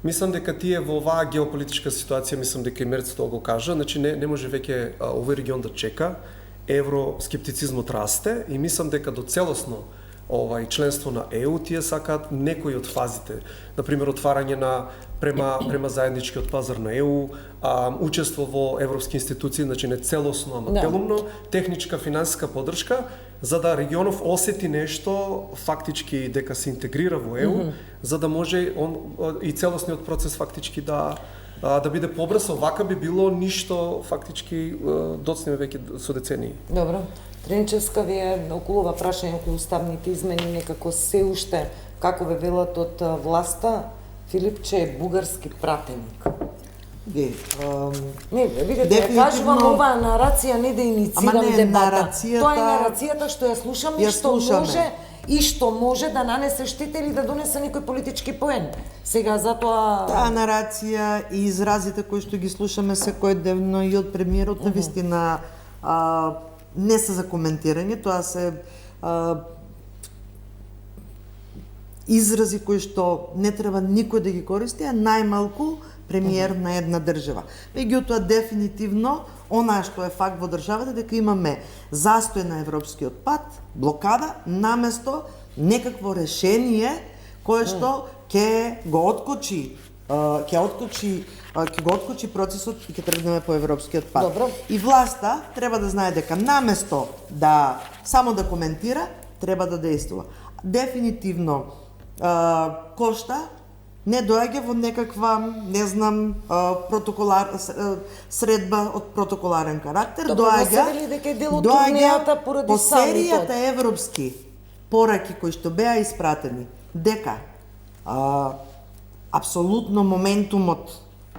Мислам дека тие во оваа геополитичка ситуација, мислам дека и Мерц тоа го кажа, значи не може веќе овој регион да чека. Евроскептицизмот расте и мислам дека до целосно членство на ЕУ тие сакаат некои од фазите. Например, отварање на према заедничкиот пазар на ЕУ, учество во европски институции, значи не целосно, ама делумно, техничка, финансиска поддршка, за да регионов осети нешто фактички дека се интегрира во ЕУ, за да може и целосниот процес фактички да биде побрз. Овака би било ништо фактички доцнеме веќе со децении. Добро. Тренчевска, вие околу ова прашање околу уставните измени некако се уште, како ве велат од власта, Филипче е бугарски пратеник. Не, видите, кажувам оваа нарација не да инициирам дебата. Тоа е нарацијата што ја слушаме и што може да нанесе штета или да донесе некој политички поен. Сега затоа таа нарација и изразите кои што ги слушаме секојдневно и од премиерот навистина не се за коментирање, тоа се изрази кои што не треба никој да ги користи, а најмалку премиер на една држава. Меѓутоа дефинитивно она што е факт во државата дека имаме застој на европскиот пат, блокада, наместо некакво решение кое што ќе го откочи процесот и ќе тргнеме по европскиот пат. Добро. И власта треба да знае дека наместо да само да коментира, треба да действува. Дефинитивно Кошта не доаѓа во некаква, не знам, средба од протоколарен карактер, доаѓа по серијата европски пораки кои што беа испратени, дека апсолутно моментумот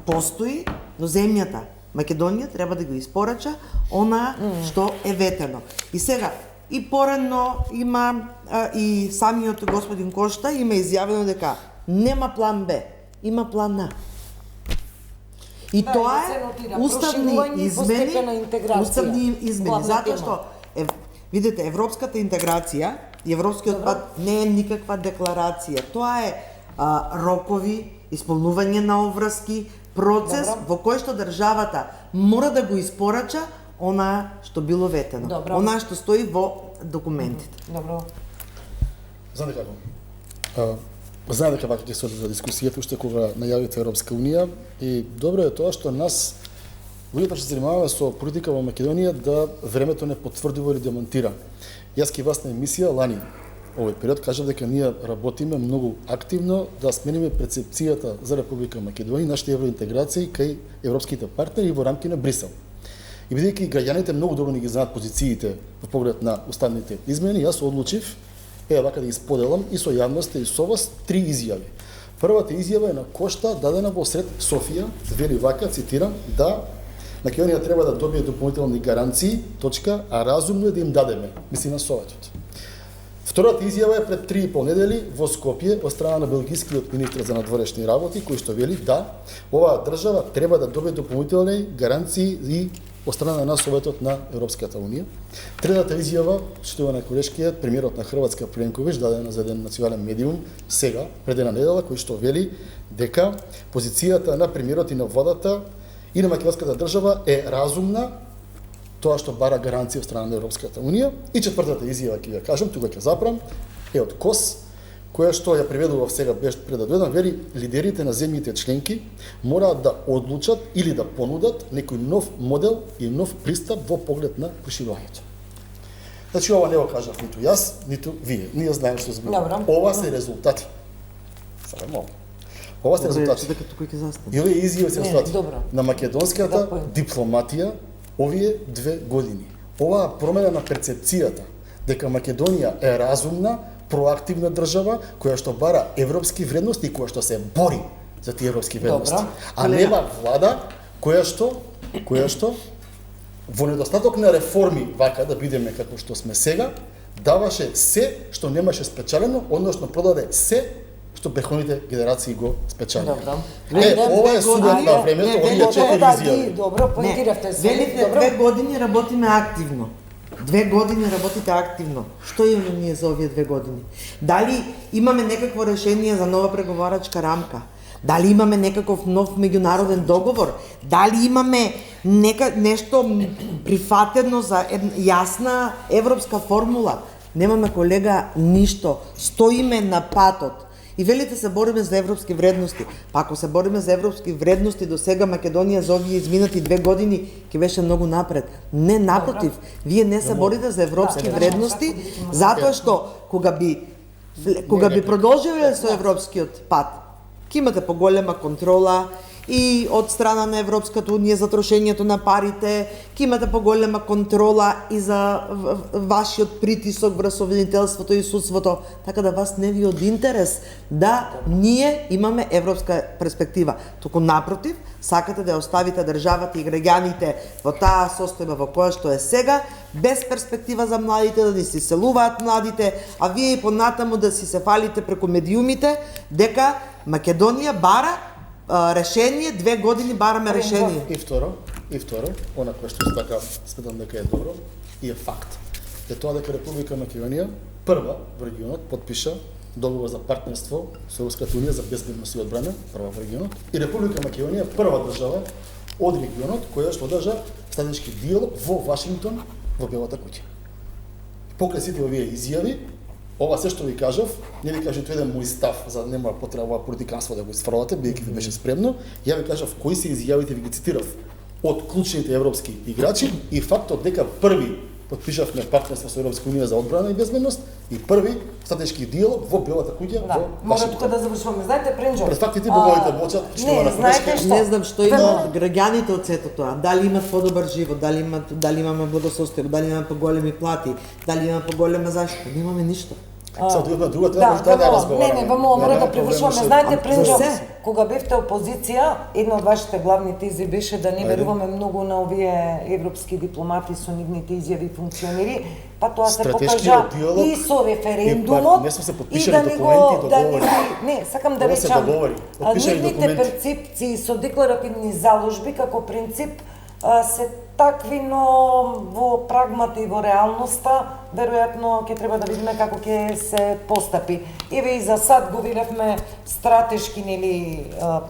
постои, но земјата Македонија треба да го испорача она што е ветено. И сега, и порано има и самиот господин Кошта има изјавено дека нема план Б, има план А. И тоа е уставни измени, затоа што видите, европската интеграција и европскиот пат не е никаква декларација. Тоа е рокови, исполнување на обврски, процес во кој што државата мора да го испорача она што било ветено, она што стои во документите. Добро. Знаете како? Знаете дека вака ќе се одржа дискусијата уште кога најавите Европска Унија и добро е тоа што нас луѓето што се занимаваме со политика во Македонија да времето не потврдува или демонтира. Јас ке вас на емисија лани овој период кажав дека ние работиме многу активно да смениме перцепцијата за Република Македонија, нашите евроинтеграции кај европските партнери во рамки на Брисел. И бидејќи граѓаните многу добро ни ги знаат позициите во поглед на уставните измени, јас одлучив вака да ги споделам и со јавноста и со вас 3 изјави. Првата изјава е на Кошта дадена во сред Софија, вели вака, цитирам, да Македонија треба да добие дополнителни гаранции, а разумно е да им дадеме, мисли на Советот. Втората изјава е пред 3,5 недели во Скопје од страна на белгискиот министр за надворешни работи, кој што вели да оваа држава треба да добие дополнителни гаранции и од страна на Советот на Европската Унија. Третата изјава, што е на колешкиот премиерот на Хрватска Пленковиќ, дадена за еден национален медиум сега, пред една недела, кој што вели дека позицијата на премиерот и на владата и на македонската држава е разумна, тоа што бара гаранција од страна на Европската Унија. И четвртата изјава, ќе ја кажам, тука ќе запрам, е од КОС, која што ја преведував сега беше пред да дојдам, вели лидерите на земјите членки мораат да одлучат или да понудат некој нов модел и нов пристап во поглед на проширувањето. Значи ова не го кажав ниту јас, ниту вие. Ние знаеме што зборуваме. Ова се резултати. Само ова се резултати. И овие изјави се резултати на македонската дипломатија овие 2 години. Оваа промена на перцепцијата дека Македонија е разумна, проактивна држава која што бара европски вредности и која што се бори за тие европски вредности. А нема влада која што во недостаток на реформи вака да бидеме како што сме сега, даваше се што немаше спечелено, односно продаде се што претходните генерации го спечелија. Добро. Ова е судот на времето, овие 4 изјави. Добро, поинтиравте се. Велите, 2 години работиме активно. 2 години работите активно. Што имаме ние за овие 2 години? Дали имаме некакво решение за нова преговарачка рамка? Дали имаме некаков нов меѓународен договор? Дали имаме нешто прифатено за јасна европска формула? Немаме, колега, ништо. Стоиме на патот. И велите се бориме за европски вредности. Па ако се бориме за европски вредности, до сега Македонија за овие изминати 2 години ќе беше многу напред. Не, напротив, вие не се борите за европски вредности, затоа што кога би продолжиле со европскиот пат, ќе имате поголема контрола и од страна на Европската Унија за трошењето на парите, ќе имате поголема контрола и за вашиот притисок врз обвинителството и судството, така да вас не ви од интерес да ние имаме европска перспектива. Туку напротив, сакате да ја оставите државата и граѓаните во таа состојба во која што е сега, без перспектива за младите, да ни се иселуваат младите, а вие и понатаму да си се фалите преку медиумите дека Македонија бара решение, 2 години бараме решение. И второ, она кое што така сметам дека е добро и е факт, е тоа дека Република Македонија прва во регионот подпиша договор за партнерство со Европската Унија за безбедност и одбрана, прва во регионот, и Република Македонија прва држава од регионот која што одржа стратешки диалог во Вашингтон во Белата куќа. Покрај сите овие изјави, ова се што ви кажав, не ви кажав еден мој став, за да нема потреба ова политиканство да го изфрлате, бидејќи ви беше спремно. Ја ви кажав кои се изјавите, ви ги цитирав од клучните европски играчи и фактот дека први подпишавме партнерство со Европска Унија за одбрана и безбедност и први стратешки диалог во Белата куќа во Може тука да завршуваме. Знаете, Пренџо? Пред фактите боговите мочат, Не, знаете што? Не знам што има граѓаните од сето тоа. Дали имат подобар живот, дали имаме благосостојба, дали имаме поголеми плати, дали имаме поголема заштита. Немаме ништо. Сега тоа друга тема, може да разговараме. Не, мора да привршуваме. Знаете, Пренџо, се. кога бевте опозиција, една од вашите главни тези беше да не веруваме многу на овие европски дипломати со нивните изјави и функционери, па тоа се покажа и со референдумот, и да ни го... Не, сакам да речам, нивните перцепции со декларативни заложби како принцип се такви, но во прагмата и во реалноста, веројатно ќе треба да видиме како ќе се постапи. Еве и за сад го видевме стратешки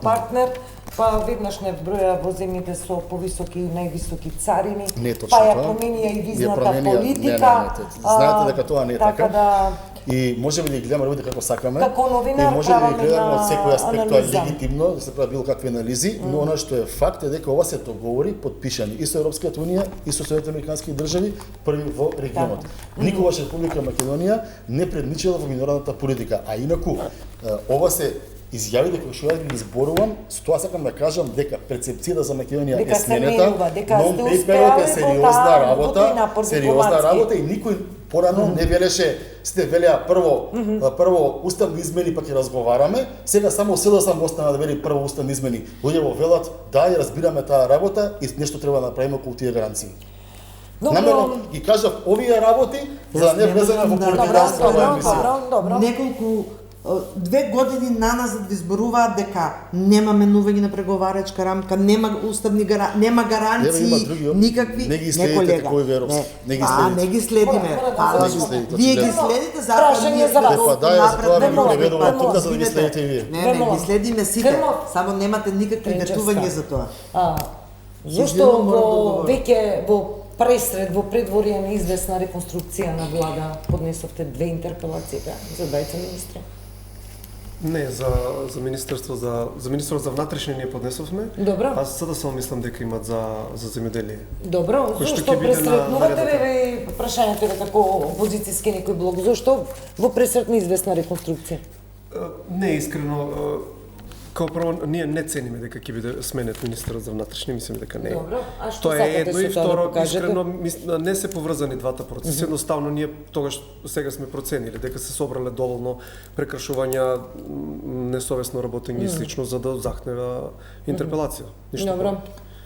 партнер, па веднаш не вброја во земјите со повисоки и највисоки царини, па ја променија и визната политика. Знаете дека тоа не е така. Да, И можеме да ги гледаме работите како сакаме. Како новинар и можеме да ги правиме гледаме од секој аспект, тоа е анализа. легитимно, да се прави било какви анализи, но она што е факт е дека ова се договори подпишани и со Европската Унија и со Соединетите американски држави први во регионот. Никогаш Република Македонија не предничила во меѓународната политика, а инаку ова се изјавите кои што ја ги изборувам, со тоа сакам да кажам дека перцепцијата за Македонија е сменета, non-paperот е сериозна работа и никој порано не велеше, сите велеа прво уставни измени па ќе разговараме, сега само СДСМ остана да вели прво уставни измени. Луѓе велат да ја разбираме таа работа и нешто треба да направиме околу тие гаранции. Намерно ги кажав овие работи за да не влеземе во политиканство во емисија. Неколку 2 години наназад изборуваат дека нема менување на преговарачка рамка, нема уставни нема гаранции, никакви. Не ги следите кој веровски. Не ги следиме. Вие ги следите Прашање за вас. Па да, за тоа ви преведувам тука за да ги следите и вие. Не, ги следиме сите. Само немате никакви ветувања за тоа. Зошто веќе во пресред, во предворие на известна реконструкција на влада поднесовте 2 интерпелации за двајца министри? Не, за Министерство за Министерство за внатрешни ние поднесовме. Добро. Аз sada само мислам дека имат за земјоделие. Добро, зошто пресретнувате ве прашањето е како опозицијски некој блок? Зошто во пресрет на известна реконструкција? Не, искрено, као прво, ние не цениме дека ќе биде сменет министерот за внатрешни, мислиме дека не. Добро, а што тоа е сакате едно и со тоа да второ, покажете? искрено, не се поврзани двата процеси, едноставно ние тогаш сега сме проценили дека се собрале доволно прекршувања, несовесно работење и слично за да захнева интерпелација. Ништо Добро.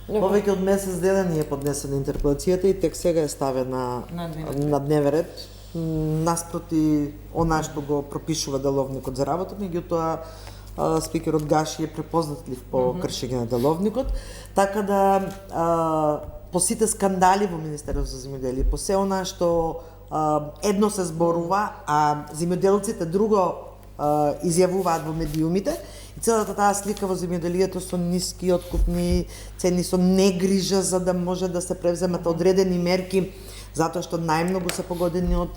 Повеќе од месец дена ни е поднесена интерпелацијата и тек сега е ставена на дневен ред. наспроти она што го пропишува деловникот за работа, меѓутоа спикерот Гаши е препознатлив по кршење на деловникот, така да по сите скандали во Министерството за земјоделие, по се она што едно се зборува, а земјоделците друго изјавуваат во медиумите, и целата таа слика во земјоделието со ниски откупни цени, со негрижа за да може да се превземат одредени мерки, затоа што најмногу се погодени од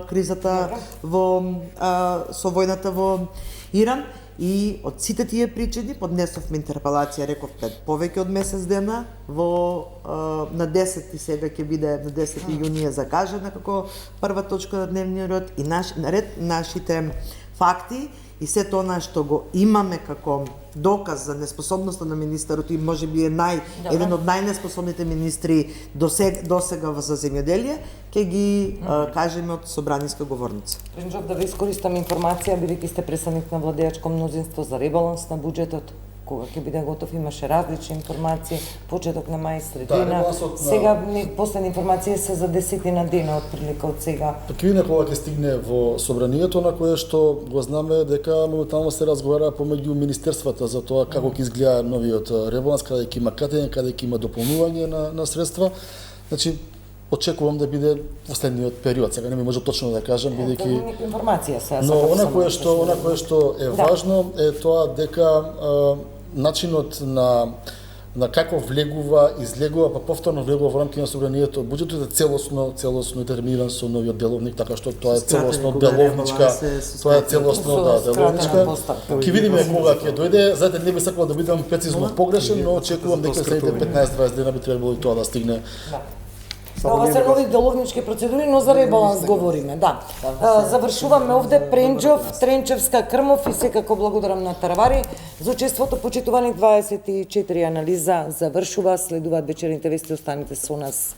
кризата со војната во Иран. И од сите тие причини поднесовме интерпелација, реков, пред повеќе од месец дена, на 10 сега ќе биде, на 10 јуни е закажана како прва точка на дневниот ред и наред нашите факти и сето она што го имаме како доказ за неспособноста на министерот и можеби е еден од најнеспособните министри досега за земјоделие, ќе ги кажеме од собраниска говорница. Пренџов, да ви искористам информација, бидејќи сте представник на владеачко мнозинство за ребаланс на буџетот, кога ќе биде готов, имаше различни информации, почеток на мај, средина. Сега последна информација се за 10 дена од прилика од сега. Кога кога ќе стигне во собранието, на кое што го знаме дека моментално се разговара помеѓу министерствата за тоа како ќе изгледа новиот ребаланс, каде ќе има катење, каде ќе има дополнување на средства. Значи, очекувам да биде последниот период. Сега не ми може точно да кажам, бидејќи информација се. Но она кое што е важно е тоа дека начинот на како влегува, излегува, па повторно влегува во рамките на собранието буџетот е целосно детерминиран со новиот деловник, така што тоа е целосно деловничка, деловничка. Ќе видиме кога ќе дојде. Знаете, не би сакал да бидам прецизно погрешен, но очекувам дека следните 15-20 дена би требало и тоа да стигне. Ова се нови деловнички процедури, но за ребаланс говориме, да. Завршуваме овде Пренџов, Тренчевска, Крмов и секако благодарам на Таравари за учеството. Почитувани 24 анализа завршува, следуваат вечерните вести, останете со нас.